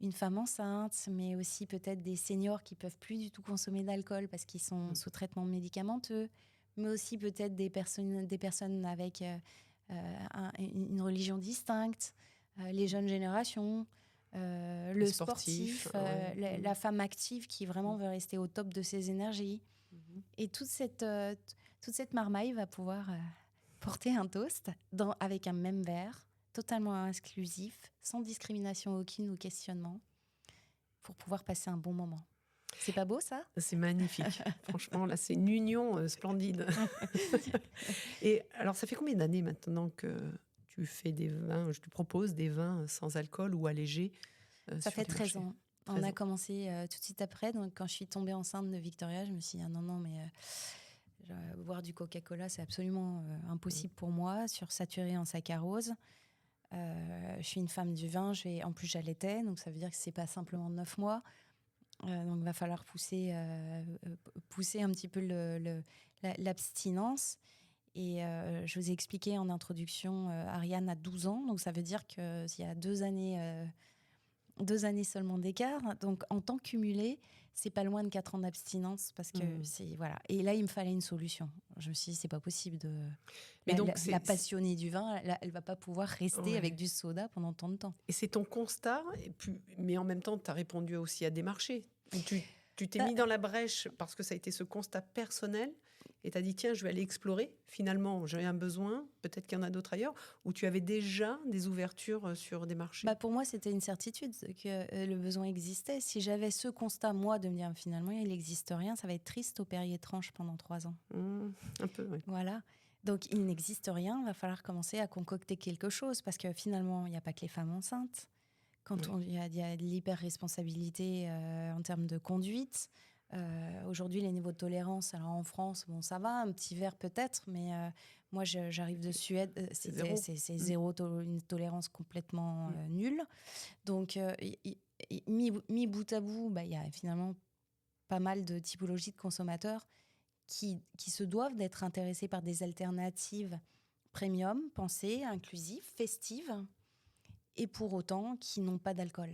une femme enceinte, mais aussi peut-être des seniors qui peuvent plus du tout consommer d'alcool parce qu'ils sont sous traitement médicamenteux, mais aussi peut-être des personnes avec une religion distincte, les jeunes générations, le sportif, la femme active qui vraiment veut rester au top de ses énergies. Et toute cette marmaille va pouvoir porter un toast avec un même verre, totalement inclusif, sans discrimination aucune ou questionnement, pour pouvoir passer un bon moment. C'est pas beau, ça ? C'est magnifique. Franchement, là, c'est une union splendide. Et alors, ça fait combien d'années maintenant que tu fais des vins, je te propose des vins sans alcool ou allégés Ça fait 13 ans. 13 On a ans. commencé tout de suite après. Donc, quand je suis tombée enceinte de Victoria, je me suis dit, non, mais boire du Coca-Cola, c'est absolument impossible pour moi, sursaturé en saccharose. Je suis une femme du vin, en plus j'allaitais, donc ça veut dire que c'est pas simplement 9 mois. Donc il va falloir pousser un petit peu l'abstinence. Et je vous ai expliqué en introduction, Ariane a 12 ans, donc ça veut dire qu'il y a 2 années seulement d'écart. Donc en temps cumulé, c'est pas loin de 4 ans d'abstinence parce que c'est voilà. Et là, il me fallait une solution. Je me suis dit, c'est pas possible de. Mais donc, la passionnée du vin, elle va pas pouvoir rester avec du soda pendant tant de temps. Et c'est ton constat, mais en même temps, tu as répondu aussi à des marchés. Tu t'es mis dans la brèche parce que ça a été ce constat personnel et tu as dit, tiens, je vais aller explorer. Finalement, j'ai un besoin, peut-être qu'il y en a d'autres ailleurs, ou tu avais déjà des ouvertures sur des marchés? Pour moi, c'était une certitude que le besoin existait. Si j'avais ce constat, moi, de me dire finalement, il n'existe rien, ça va être triste au Perrier-Tranche pendant 3 ans. Un peu, oui. Voilà. Donc, il n'existe rien, il va falloir commencer à concocter quelque chose parce que finalement, il n'y a pas que les femmes enceintes. Il y a de l'hyper-responsabilité en termes de conduite. Aujourd'hui, les niveaux de tolérance, alors en France, bon, ça va, un petit verre peut-être, mais moi, j'arrive de Suède, c'est zéro, une tolérance complètement nulle. Donc, mis bout à bout, il y a finalement pas mal de typologies de consommateurs qui se doivent d'être intéressés par des alternatives premium, pensées, inclusives, festives, et pour autant qui n'ont pas d'alcool.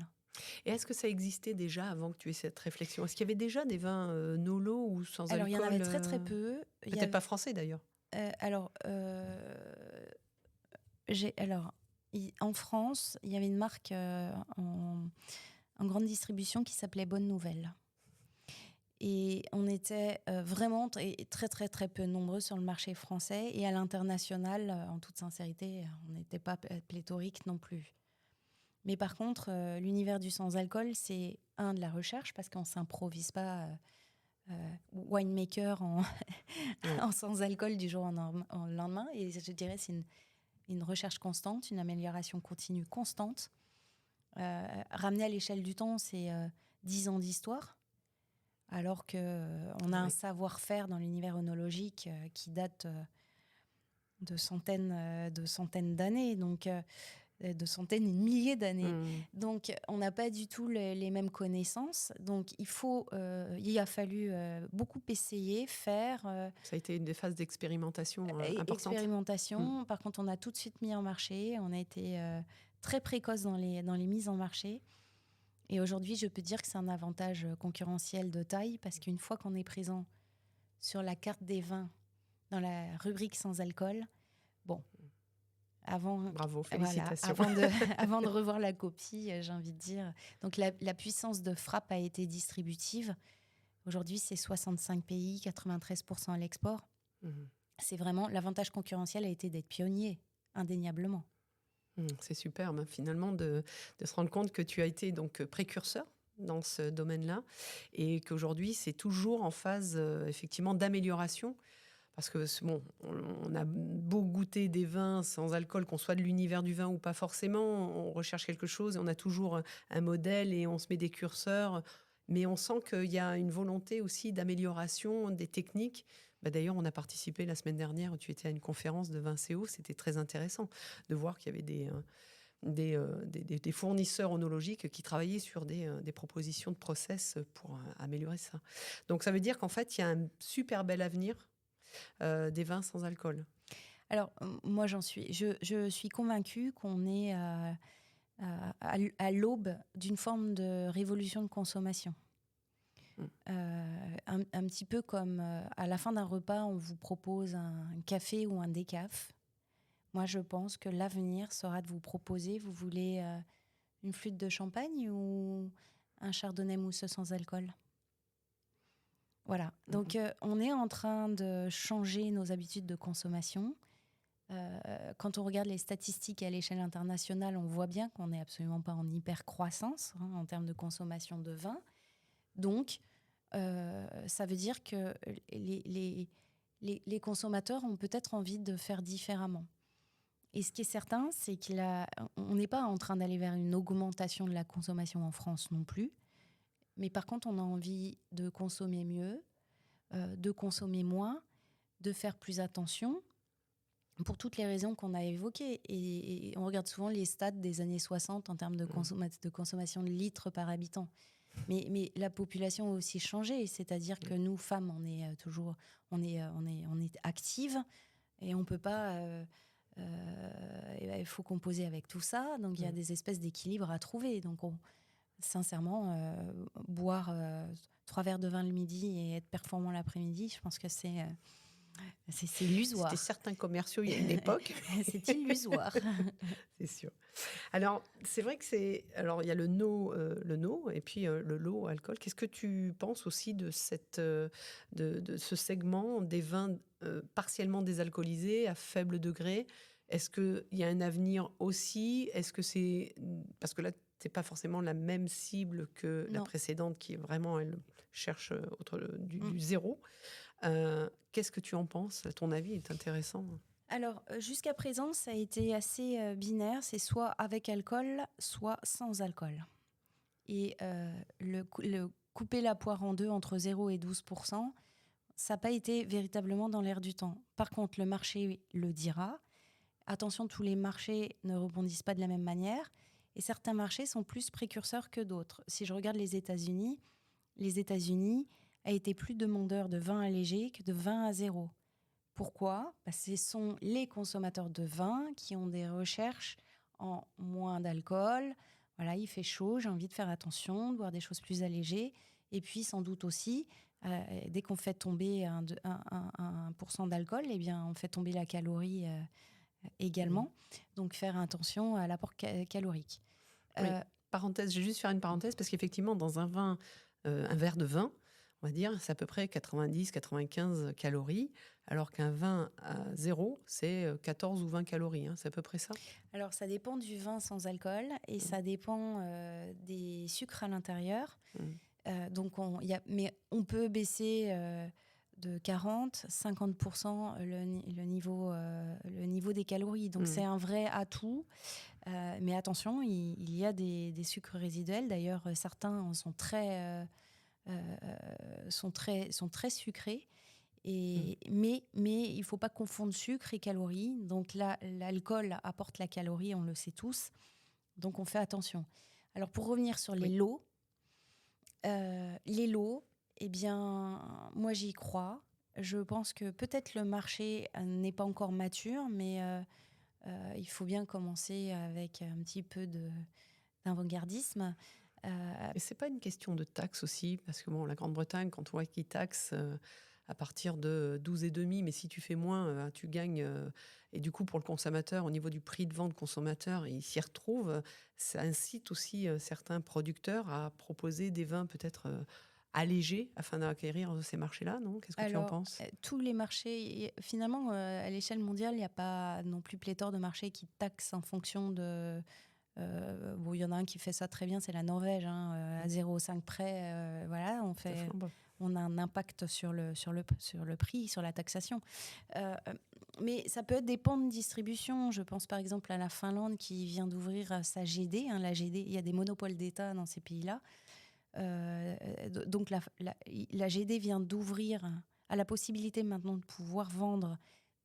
Et est-ce que ça existait déjà avant que tu aies cette réflexion? Est-ce qu'il y avait déjà des vins nolo ou sans alcool? Alors, il y en avait très, très peu. Peut-être pas français, d'ailleurs. En France, il y avait une marque en grande distribution qui s'appelait Bonne Nouvelle. Et on était vraiment très, très, très peu nombreux sur le marché français. Et à l'international, en toute sincérité, on n'était pas pléthorique non plus. Mais par contre, l'univers du sans-alcool, c'est de la recherche, parce qu'on ne s'improvise pas winemaker en sans-alcool du jour au lendemain. Et je dirais c'est une recherche constante, une amélioration continue constante. Ramener à l'échelle du temps, c'est 10 ans d'histoire, alors qu'on a un savoir-faire dans l'univers œnologique qui date de centaines d'années. Donc, de centaines et de milliers d'années. Donc, on n'a pas du tout les mêmes connaissances. Donc, il a fallu beaucoup essayer, faire. Ça a été une des phases d'expérimentation importantes. Par contre, on a tout de suite mis en marché. On a été très précoce dans les mises en marché. Et aujourd'hui, je peux dire que c'est un avantage concurrentiel de taille, parce qu'une fois qu'on est présent sur la carte des vins, dans la rubrique sans alcool, Bravo, félicitations. Avant de revoir la copie, j'ai envie de dire. Donc la puissance de frappe a été distributive. Aujourd'hui, c'est 65 pays, 93% à l'export. C'est vraiment l'avantage concurrentiel a été d'être pionnier, indéniablement. C'est superbe, finalement, de se rendre compte que tu as été donc précurseur dans ce domaine-là et qu'aujourd'hui, c'est toujours en phase effectivement d'amélioration. Parce que, on a beau goûter des vins sans alcool, qu'on soit de l'univers du vin ou pas forcément, on recherche quelque chose et on a toujours un modèle et on se met des curseurs. Mais on sent qu'il y a une volonté aussi d'amélioration des techniques. D'ailleurs, on a participé la semaine dernière, tu étais à une conférence de Vincéo, c'était très intéressant de voir qu'il y avait des fournisseurs œnologiques qui travaillaient sur des propositions de process pour améliorer ça. Donc ça veut dire qu'en fait, il y a un super bel avenir des vins sans alcool. Alors, moi, je suis convaincue qu'on est à l'aube d'une forme de révolution de consommation. Un petit peu comme à la fin d'un repas, on vous propose un café ou un décaf. Moi, je pense que l'avenir sera de vous proposer, vous voulez une flûte de champagne ou un chardonnay mousseux sans alcool? Voilà. Donc, on est en train de changer nos habitudes de consommation. Quand on regarde les statistiques à l'échelle internationale, on voit bien qu'on n'est absolument pas en hyper-croissance en termes de consommation de vin. Donc, ça veut dire que les consommateurs ont peut-être envie de faire différemment. Et ce qui est certain, c'est qu'on n'est pas en train d'aller vers une augmentation de la consommation en France non plus. Mais par contre, on a envie de consommer mieux, de consommer moins, de faire plus attention, pour toutes les raisons qu'on a évoquées. Et on regarde souvent les stats des années 60 en termes de consommation de litres par habitant. Mais la population a aussi changé, c'est-à-dire que nous, femmes, on est actives et on peut pas... il faut composer avec tout ça, donc il y a des espèces d'équilibres à trouver. Donc sincèrement, boire 3 verres de vin le midi et être performant l'après-midi, je pense que c'est C'est C'était illusoire. certains commerciaux il y a une époque. C'est illusoire. C'est sûr. Alors, c'est vrai que alors, il y a le no et puis le low alcool. Qu'est-ce que tu penses aussi de de ce segment des vins partiellement désalcoolisés à faible degré? Est-ce qu'il y a un avenir aussi? Est-ce que parce que là, c'est pas forcément la même cible que la Non. précédente qui est vraiment, elle cherche Mm. du zéro. Qu'est-ce que tu en penses? Ton avis est intéressant. Alors, jusqu'à présent, ça a été assez binaire. C'est soit avec alcool, soit sans alcool. Et le couper la poire en deux entre 0 et 12%, ça n'a pas été véritablement dans l'air du temps. Par contre, le marché le dira. Attention, tous les marchés ne rebondissent pas de la même manière. Et certains marchés sont plus précurseurs que d'autres. Si je regarde les États-Unis a été plus demandeurs de vin allégé que de vin à zéro. Pourquoi ? Ce sont les consommateurs de vin qui ont des recherches en moins d'alcool. Voilà, il fait chaud, j'ai envie de faire attention, de boire des choses plus allégées. Et puis, sans doute aussi, dès qu'on fait tomber 1% d'alcool, eh bien, on fait tomber la calorie également. Donc, faire attention à l'apport calorique. Oui. Parenthèse, je vais juste faire une parenthèse parce qu'effectivement, dans un verre de vin, on va dire, c'est à peu près 90-95 calories, alors qu'un vin à zéro, c'est 14 ou 20 calories. C'est à peu près ça? Alors, ça dépend du vin sans alcool et ça dépend des sucres à l'intérieur. Mais on peut baisser de 40-50% le niveau des calories. Donc, c'est un vrai atout. Mais attention, il y a des sucres résiduels. D'ailleurs, certains sont très sucrés. Mais il ne faut pas confondre sucre et calories. Donc là, l'alcool apporte la calorie, on le sait tous. Donc on fait attention. Alors pour revenir sur les lots, eh bien, moi j'y crois. Je pense que peut-être le marché n'est pas encore mature, mais il faut bien commencer avec un petit peu d'avant-gardisme. Et c'est pas une question de taxe aussi, parce que bon, la Grande-Bretagne, quand on voit qu'ils taxent à partir de 12,5, mais si tu fais moins, tu gagnes. Et du coup, pour le consommateur, au niveau du prix de vente consommateur, il s'y retrouve. Ça incite aussi certains producteurs à proposer des vins peut-être allégés afin d'acquérir ces marchés-là, non? Qu'est-ce que tu en penses? Tous les marchés, finalement, à l'échelle mondiale, il n'y a pas non plus pléthore de marchés qui taxent en fonction de... il y en a un qui fait ça très bien, c'est la Norvège, à 0,5 près. Voilà, on a un impact sur le prix, sur la taxation. Mais ça peut être des pans de distribution. Je pense par exemple à la Finlande qui vient d'ouvrir sa GD. La GD, il y a des monopoles d'État dans ces pays-là. Donc la GD vient d'ouvrir à la possibilité maintenant de pouvoir vendre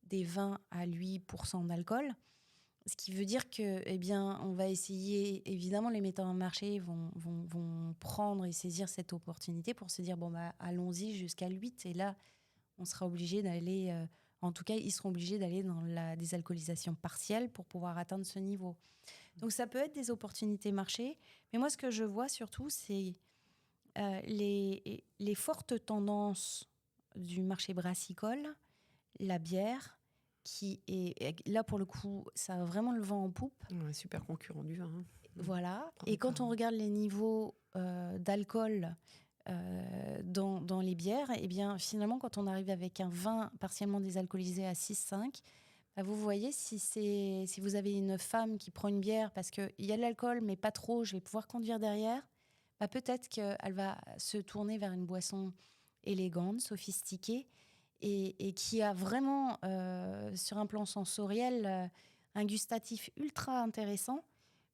des vins à 8% d'alcool. Ce qui veut dire que, on va essayer, évidemment, les metteurs en marché vont prendre et saisir cette opportunité pour se dire, allons-y jusqu'à 8. Et là, on sera obligé d'aller, en tout cas, ils seront obligés d'aller dans la désalcoolisation partielle pour pouvoir atteindre ce niveau. Donc, ça peut être des opportunités marché. Mais moi, ce que je vois surtout, c'est les fortes tendances du marché brassicole, la bière, qui est là pour le coup, ça a vraiment le vent en poupe. Ouais, super concurrent du vin. Voilà. Et quand on regarde les niveaux d'alcool dans les bières, finalement, quand on arrive avec un vin partiellement désalcoolisé à 6,5, vous voyez, si vous avez une femme qui prend une bière parce qu'il y a de l'alcool, mais pas trop, je vais pouvoir conduire derrière, peut-être qu'elle va se tourner vers une boisson élégante, sophistiquée, et qui a vraiment, sur un plan sensoriel, un gustatif ultra intéressant,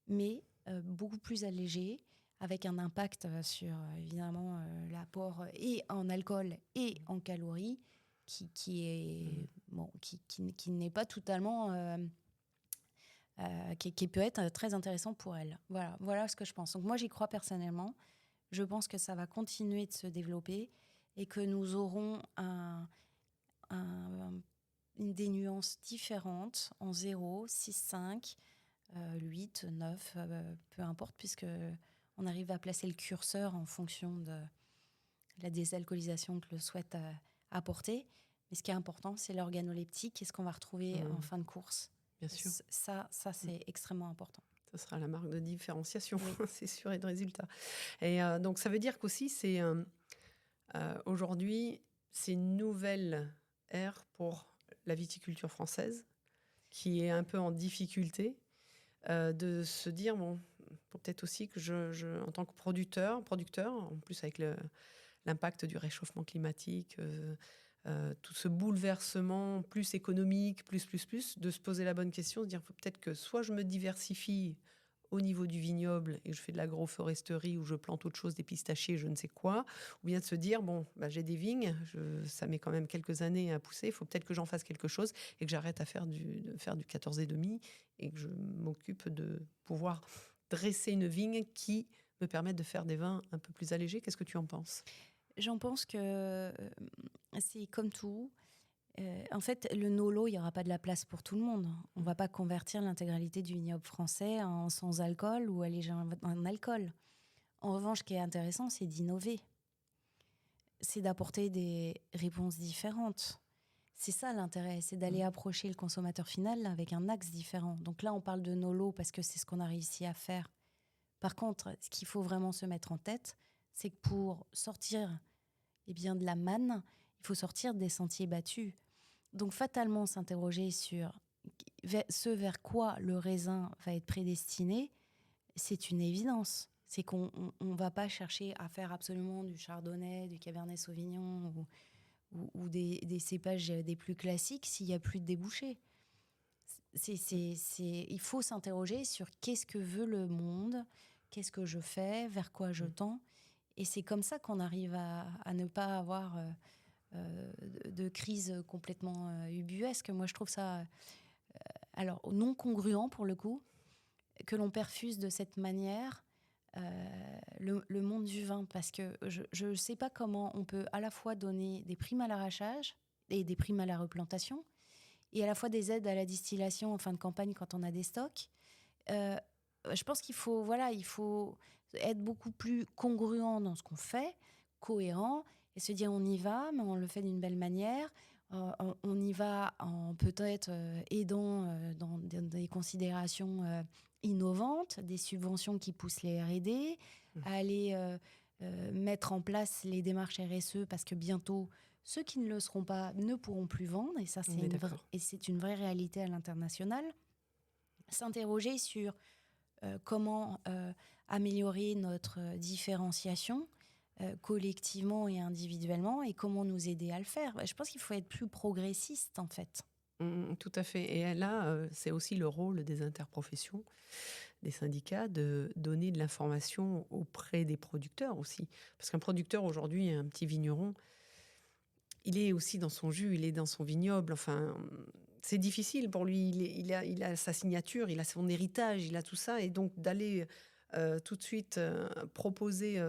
mais beaucoup plus allégé, avec un impact sur, évidemment, l'apport et en alcool et en calories, qui n'est pas totalement... qui peut être très intéressant pour elle. Voilà ce que je pense. Donc moi, j'y crois personnellement. Je pense que ça va continuer de se développer et que nous aurons des nuances différentes en 0, 6, 5, 8, 9, peu importe, puisque on arrive à placer le curseur en fonction de la désalcoolisation que le souhaite apporter. Mais ce qui est important, c'est l'organoleptique et ce qu'on va retrouver en fin de course. Bien sûr. Ça c'est extrêmement important. Ce sera la marque de différenciation, Oui. c'est sûr, et de résultat. Et donc, ça veut dire qu'aussi, aujourd'hui, c'est une nouvelle ère pour la viticulture française, qui est un peu en difficulté, de se dire, bon, faut peut-être aussi que en tant que producteur, en plus avec l'impact du réchauffement climatique, tout ce bouleversement plus économique, plus, de se poser la bonne question, de dire, faut peut-être que soit je me diversifie au niveau du vignoble et je fais de l'agroforesterie ou je plante autre chose, des pistachiers, je ne sais quoi, ou bien de se dire, bon, j'ai des vignes, ça met quand même quelques années à pousser, il faut peut-être que j'en fasse quelque chose et que j'arrête de faire du 14,5 et que je m'occupe de pouvoir dresser une vigne qui me permette de faire des vins un peu plus allégés. Qu'est-ce que tu en penses ? J'en pense que c'est comme tout. En fait, le Nolo, il n'y aura pas de la place pour tout le monde. On ne va pas convertir l'intégralité du vignoble français en sans alcool ou allégé en alcool. En revanche, ce qui est intéressant, c'est d'innover. C'est d'apporter des réponses différentes. C'est ça l'intérêt, c'est d'aller approcher le consommateur final avec un axe différent. Donc là, on parle de Nolo parce que c'est ce qu'on a réussi à faire. Par contre, ce qu'il faut vraiment se mettre en tête, c'est que pour sortir de la manne, il faut sortir des sentiers battus. Donc fatalement s'interroger sur ce vers quoi le raisin va être prédestiné, c'est une évidence. C'est qu'on ne va pas chercher à faire absolument du chardonnay, du cabernet sauvignon ou des cépages des plus classiques s'il n'y a plus de débouchés. Il faut s'interroger sur qu'est-ce que veut le monde, qu'est-ce que je fais, vers quoi je tends. Et c'est comme ça qu'on arrive à ne pas avoir de crise complètement ubuesque. Moi, je trouve ça alors non congruent pour le coup, que l'on perfuse de cette manière le monde du vin, parce que je ne sais pas comment on peut à la fois donner des primes à l'arrachage et des primes à la replantation, et à la fois des aides à la distillation en fin de campagne quand on a des stocks. Je pense qu'il faut être beaucoup plus congruent dans ce qu'on fait, cohérent, et se dire on y va, mais on le fait d'une belle manière. On y va en peut-être aidant dans des considérations innovantes, des subventions qui poussent les R&D, à aller mettre en place les démarches RSE, parce que bientôt, ceux qui ne le seront pas ne pourront plus vendre, et ça, c'est une vraie réalité à l'international. S'interroger sur comment améliorer notre différenciation collectivement et individuellement, et comment nous aider à le faire. Je pense qu'il faut être plus progressiste, en fait. Tout à fait. Et là, c'est aussi le rôle des interprofessions, des syndicats, de donner de l'information auprès des producteurs aussi. Parce qu'un producteur, aujourd'hui, un petit vigneron, il est aussi dans son jus, il est dans son vignoble. Enfin, c'est difficile pour lui. Il a sa signature, il a son héritage, il a tout ça. Et donc, d'aller tout de suite proposer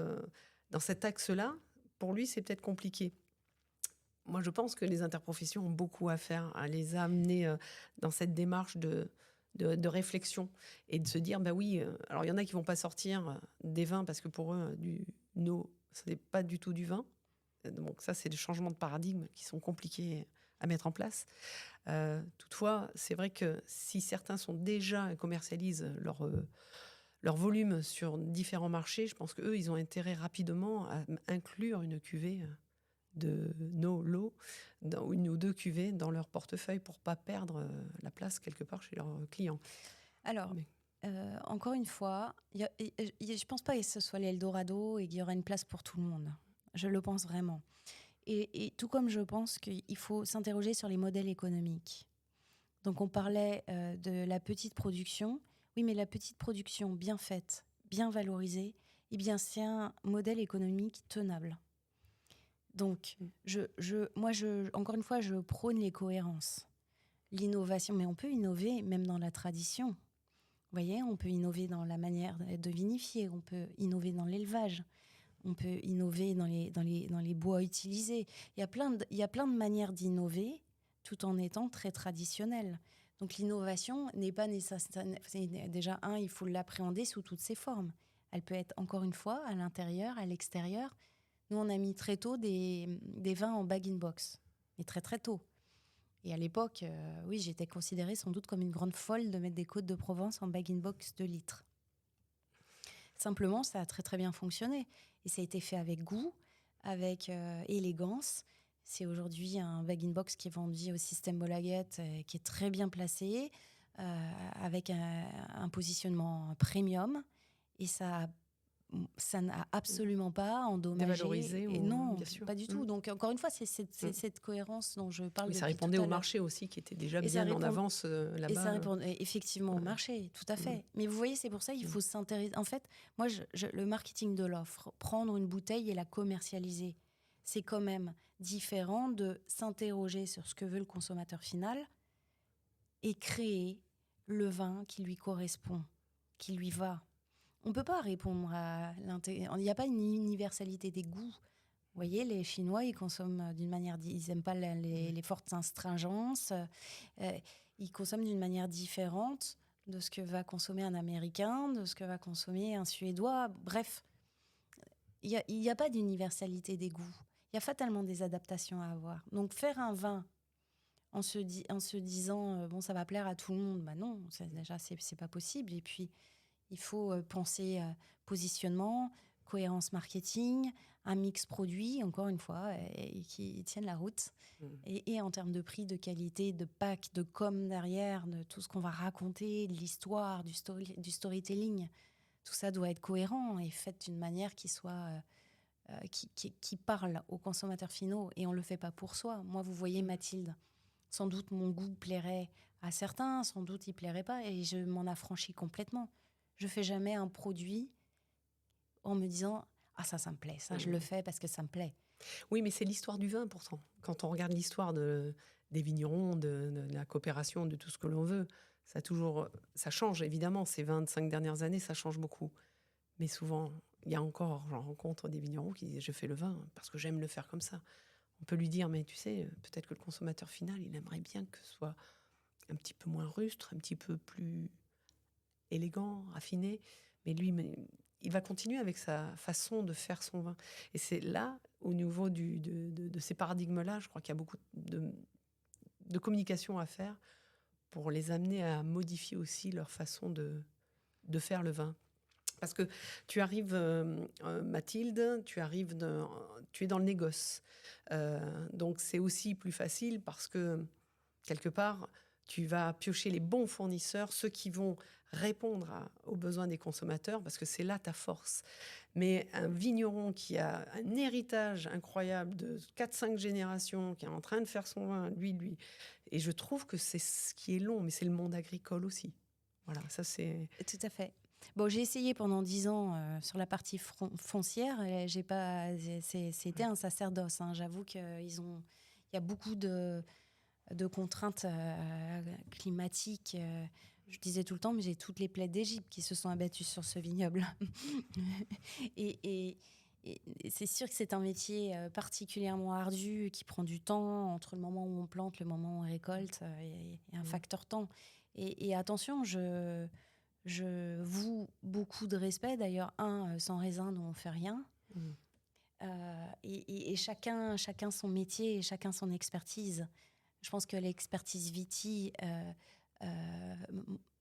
dans cet axe-là, pour lui, c'est peut-être compliqué. Moi, je pense que les interprofessions ont beaucoup à faire, à les amener dans cette démarche de réflexion et de se dire, bah oui, alors il y en a qui vont pas sortir des vins parce que pour eux, ce n'est pas du tout du vin. Donc ça, c'est des changements de paradigme qui sont compliqués à mettre en place. Toutefois, c'est vrai que si certains sont déjà commercialisent leur volume sur différents marchés, je pense qu'eux, ils ont intérêt rapidement à inclure une cuvée de Nolo, une ou deux cuvées dans leur portefeuille pour ne pas perdre la place quelque part chez leurs clients. Alors, encore une fois, je ne pense pas que ce soit l'Eldorado et qu'il y aura une place pour tout le monde. Je le pense vraiment. Et tout comme je pense qu'il faut s'interroger sur les modèles économiques. Donc on parlait de la petite production. Oui, mais la petite production bien faite, bien valorisée, eh bien c'est un modèle économique tenable. Donc, encore une fois, je prône les cohérences. L'innovation, mais on peut innover même dans la tradition. Vous voyez, on peut innover dans la manière de vinifier, on peut innover dans l'élevage, on peut innover dans les bois utilisés. Il y a plein de manières d'innover tout en étant très traditionnel. Donc l'innovation n'est pas nécessaire. Déjà, il faut l'appréhender sous toutes ses formes. Elle peut être, encore une fois, à l'intérieur, à l'extérieur. Nous, on a mis très tôt des vins en bag-in-box. mais très très tôt. Et à l'époque, oui, j'étais considérée sans doute comme une grande folle de mettre des Côtes de Provence en bag-in-box de litres. Simplement, ça a très très bien fonctionné. Et ça a été fait avec goût, avec élégance. C'est aujourd'hui un bag-in-box qui est vendu au système Bolaguette, qui est très bien placé, avec un positionnement premium. Et ça n'a absolument pas endommagé. Dévalorisé Et ou non, bien sûr. pas du tout. Donc, encore une fois, c'est cette cohérence dont je parle Mais ça depuis tout répondait à au l'heure. marché aussi, qui était déjà Et ça bien en répond- avance là-bas. Et ça répondait effectivement au marché, tout à fait. Mais vous voyez, c'est pour ça qu'il faut s'intéresser. En fait, moi, le marketing de l'offre, prendre une bouteille et la commercialiser, c'est quand même différent de s'interroger sur ce que veut le consommateur final et créer le vin qui lui correspond, qui lui va. On ne peut pas répondre à l'intérêt. Il n'y a pas une universalité des goûts. Vous voyez, les Chinois, ils consomment d'une manière... Ils n'aiment pas les fortes astringences. Ils consomment d'une manière différente de ce que va consommer un Américain, de ce que va consommer un Suédois. Bref, il n'y a pas d'universalité des goûts. Il y a fatalement des adaptations à avoir. Donc, faire un vin en se disant, bon, ça va plaire à tout le monde, bah non, déjà, c'est pas possible. Et puis, il faut penser positionnement, cohérence marketing, un mix produit, encore une fois, et qui tienne la route. Et en termes de prix, de qualité, de pack, de com derrière, de tout ce qu'on va raconter, de l'histoire, du storytelling, tout ça doit être cohérent et fait d'une manière qui soit... qui parle aux consommateurs finaux. Et on ne le fait pas pour soi. Moi, vous voyez Mathilde, sans doute mon goût plairait à certains, sans doute il plairait pas, et je m'en affranchis complètement. Je fais jamais un produit en me disant « Ah, ça me plaît, ça, je le fais parce que ça me plaît. » Oui, mais c'est l'histoire du vin, pourtant. Quand on regarde l'histoire des vignerons, de la coopération, de tout ce que l'on veut, ça change, évidemment. Ces 25 dernières années, ça change beaucoup. Mais souvent, il y a encore, j'en rencontre des vignerons qui disent « Je fais le vin parce que j'aime le faire comme ça. » On peut lui dire « Mais tu sais, peut-être que le consommateur final, il aimerait bien que ce soit un petit peu moins rustre, un petit peu plus élégant, raffiné. » Mais lui, il va continuer avec sa façon de faire son vin. Et c'est là, au niveau de ces paradigmes-là, je crois qu'il y a beaucoup de communication à faire pour les amener à modifier aussi leur façon de faire le vin. Parce que tu arrives, Mathilde, tu es dans le négoce. Donc c'est aussi plus facile parce que, quelque part, tu vas piocher les bons fournisseurs, ceux qui vont répondre aux besoins des consommateurs, parce que c'est là ta force. Mais un vigneron qui a un héritage incroyable de 4-5 générations, qui est en train de faire son vin, lui. Et je trouve que c'est ce qui est long, mais c'est le monde agricole aussi. Voilà, ça c'est... Tout à fait. Bon, j'ai essayé pendant 10 ans sur la partie foncière. Et c'était un sacerdoce. Hein. J'avoue qu'il y a beaucoup de contraintes climatiques. Je disais tout le temps, mais j'ai toutes les plaies d'Égypte qui se sont abattues sur ce vignoble. et c'est sûr que c'est un métier particulièrement ardu, qui prend du temps entre le moment où on plante, le moment où on récolte, et un facteur temps. Et attention, je voue beaucoup de respect. D'ailleurs, sans raisin, nous, on ne fait rien. Et chacun son métier, et chacun son expertise. Je pense que l'expertise viti,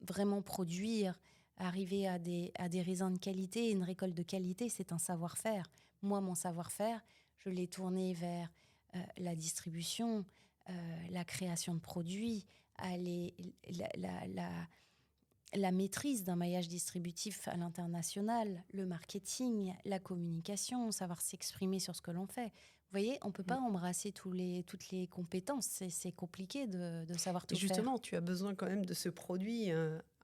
vraiment produire, arriver à des raisins de qualité, une récolte de qualité, c'est un savoir-faire. Moi, mon savoir-faire, je l'ai tourné vers la distribution, la création de produits, la maîtrise d'un maillage distributif à l'international, le marketing, la communication, savoir s'exprimer sur ce que l'on fait. Vous voyez, on ne peut pas embrasser toutes les compétences. C'est compliqué de savoir tout faire. Et justement, faire. tu as besoin quand même de ce produit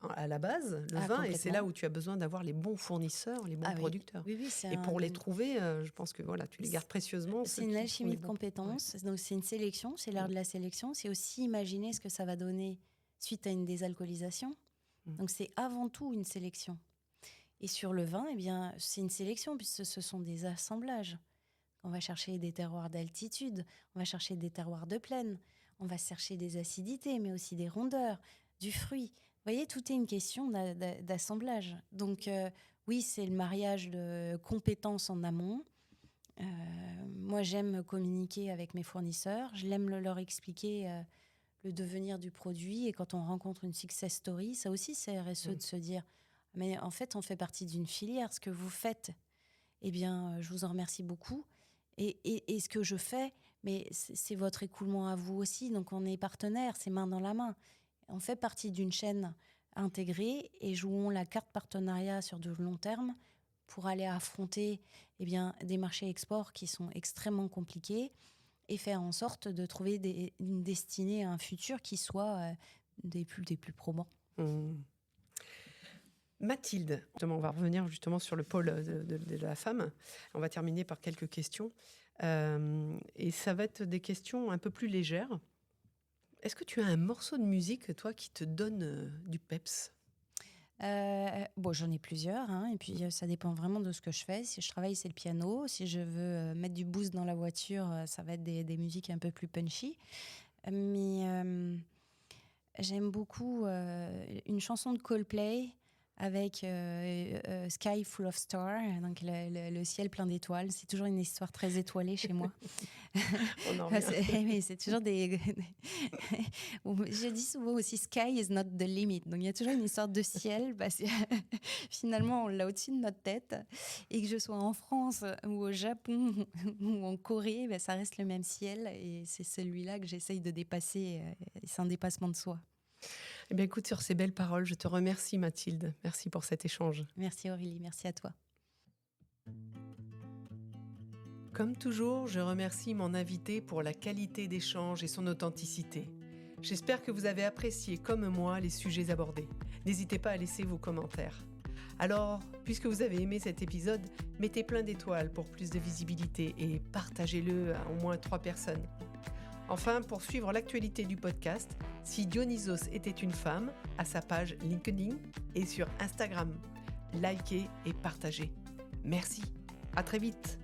à la base, le vin, et c'est là où tu as besoin d'avoir les bons fournisseurs, les bons producteurs. Oui, et pour les trouver, je pense que voilà, tu les gardes précieusement. C'est une alchimie de compétences. Ouais. Donc c'est une sélection, c'est l'art de la sélection. C'est aussi imaginer ce que ça va donner suite à une désalcoolisation. Donc c'est avant tout une sélection. Et sur le vin, eh bien, c'est une sélection puisque ce sont des assemblages. On va chercher des terroirs d'altitude, on va chercher des terroirs de plaine, on va chercher des acidités, mais aussi des rondeurs, du fruit. Vous voyez, tout est une question d'assemblage. Donc oui, c'est le mariage de compétences en amont Moi, j'aime communiquer avec mes fournisseurs. J'aime leur expliquer le devenir du produit. Et quand on rencontre une success story, ça aussi, c'est RSE de se dire « Mais en fait, on fait partie d'une filière. Ce que vous faites, eh bien, je vous en remercie beaucoup. Et ce que je fais, mais c'est votre écoulement à vous aussi. Donc, on est partenaires, c'est main dans la main. On fait partie d'une chaîne intégrée et jouons la carte partenariat sur de long terme pour aller affronter des marchés export qui sont extrêmement compliqués et faire en sorte de trouver une destinée, un futur qui soit des plus probants. Mathilde, on va revenir justement sur le pôle de la femme. On va terminer par quelques questions. Et ça va être des questions un peu plus légères. Est-ce que tu as un morceau de musique, toi, qui te donne du peps ? J'en ai plusieurs, et puis ça dépend vraiment de ce que je fais. Si je travaille, c'est le piano. Si je veux mettre du boost dans la voiture, ça va être des musiques un peu plus punchy. Mais j'aime beaucoup une chanson de Coldplay avec Sky Full of Stars, donc le ciel plein d'étoiles. C'est toujours une histoire très étoilée chez moi. Mais c'est toujours je dis souvent aussi Sky is not the limit. Donc il y a toujours une histoire de ciel parce que finalement on l'a au-dessus de notre tête. Et que je sois en France ou au Japon ou en Corée, ça reste le même ciel. Et c'est celui-là que j'essaye de dépasser. C'est un dépassement de soi. Eh bien, écoute, sur ces belles paroles, je te remercie, Mathilde. Merci pour cet échange. Merci, Aurélie. Merci à toi. Comme toujours, je remercie mon invité pour la qualité d'échange et son authenticité. J'espère que vous avez apprécié, comme moi, les sujets abordés. N'hésitez pas à laisser vos commentaires. Alors, puisque vous avez aimé cet épisode, mettez plein d'étoiles pour plus de visibilité et partagez-le à au moins 3 personnes. Enfin, pour suivre l'actualité du podcast, Si Dionysos était une femme, à sa page LinkedIn et sur Instagram. Likez et partagez. Merci. À très vite.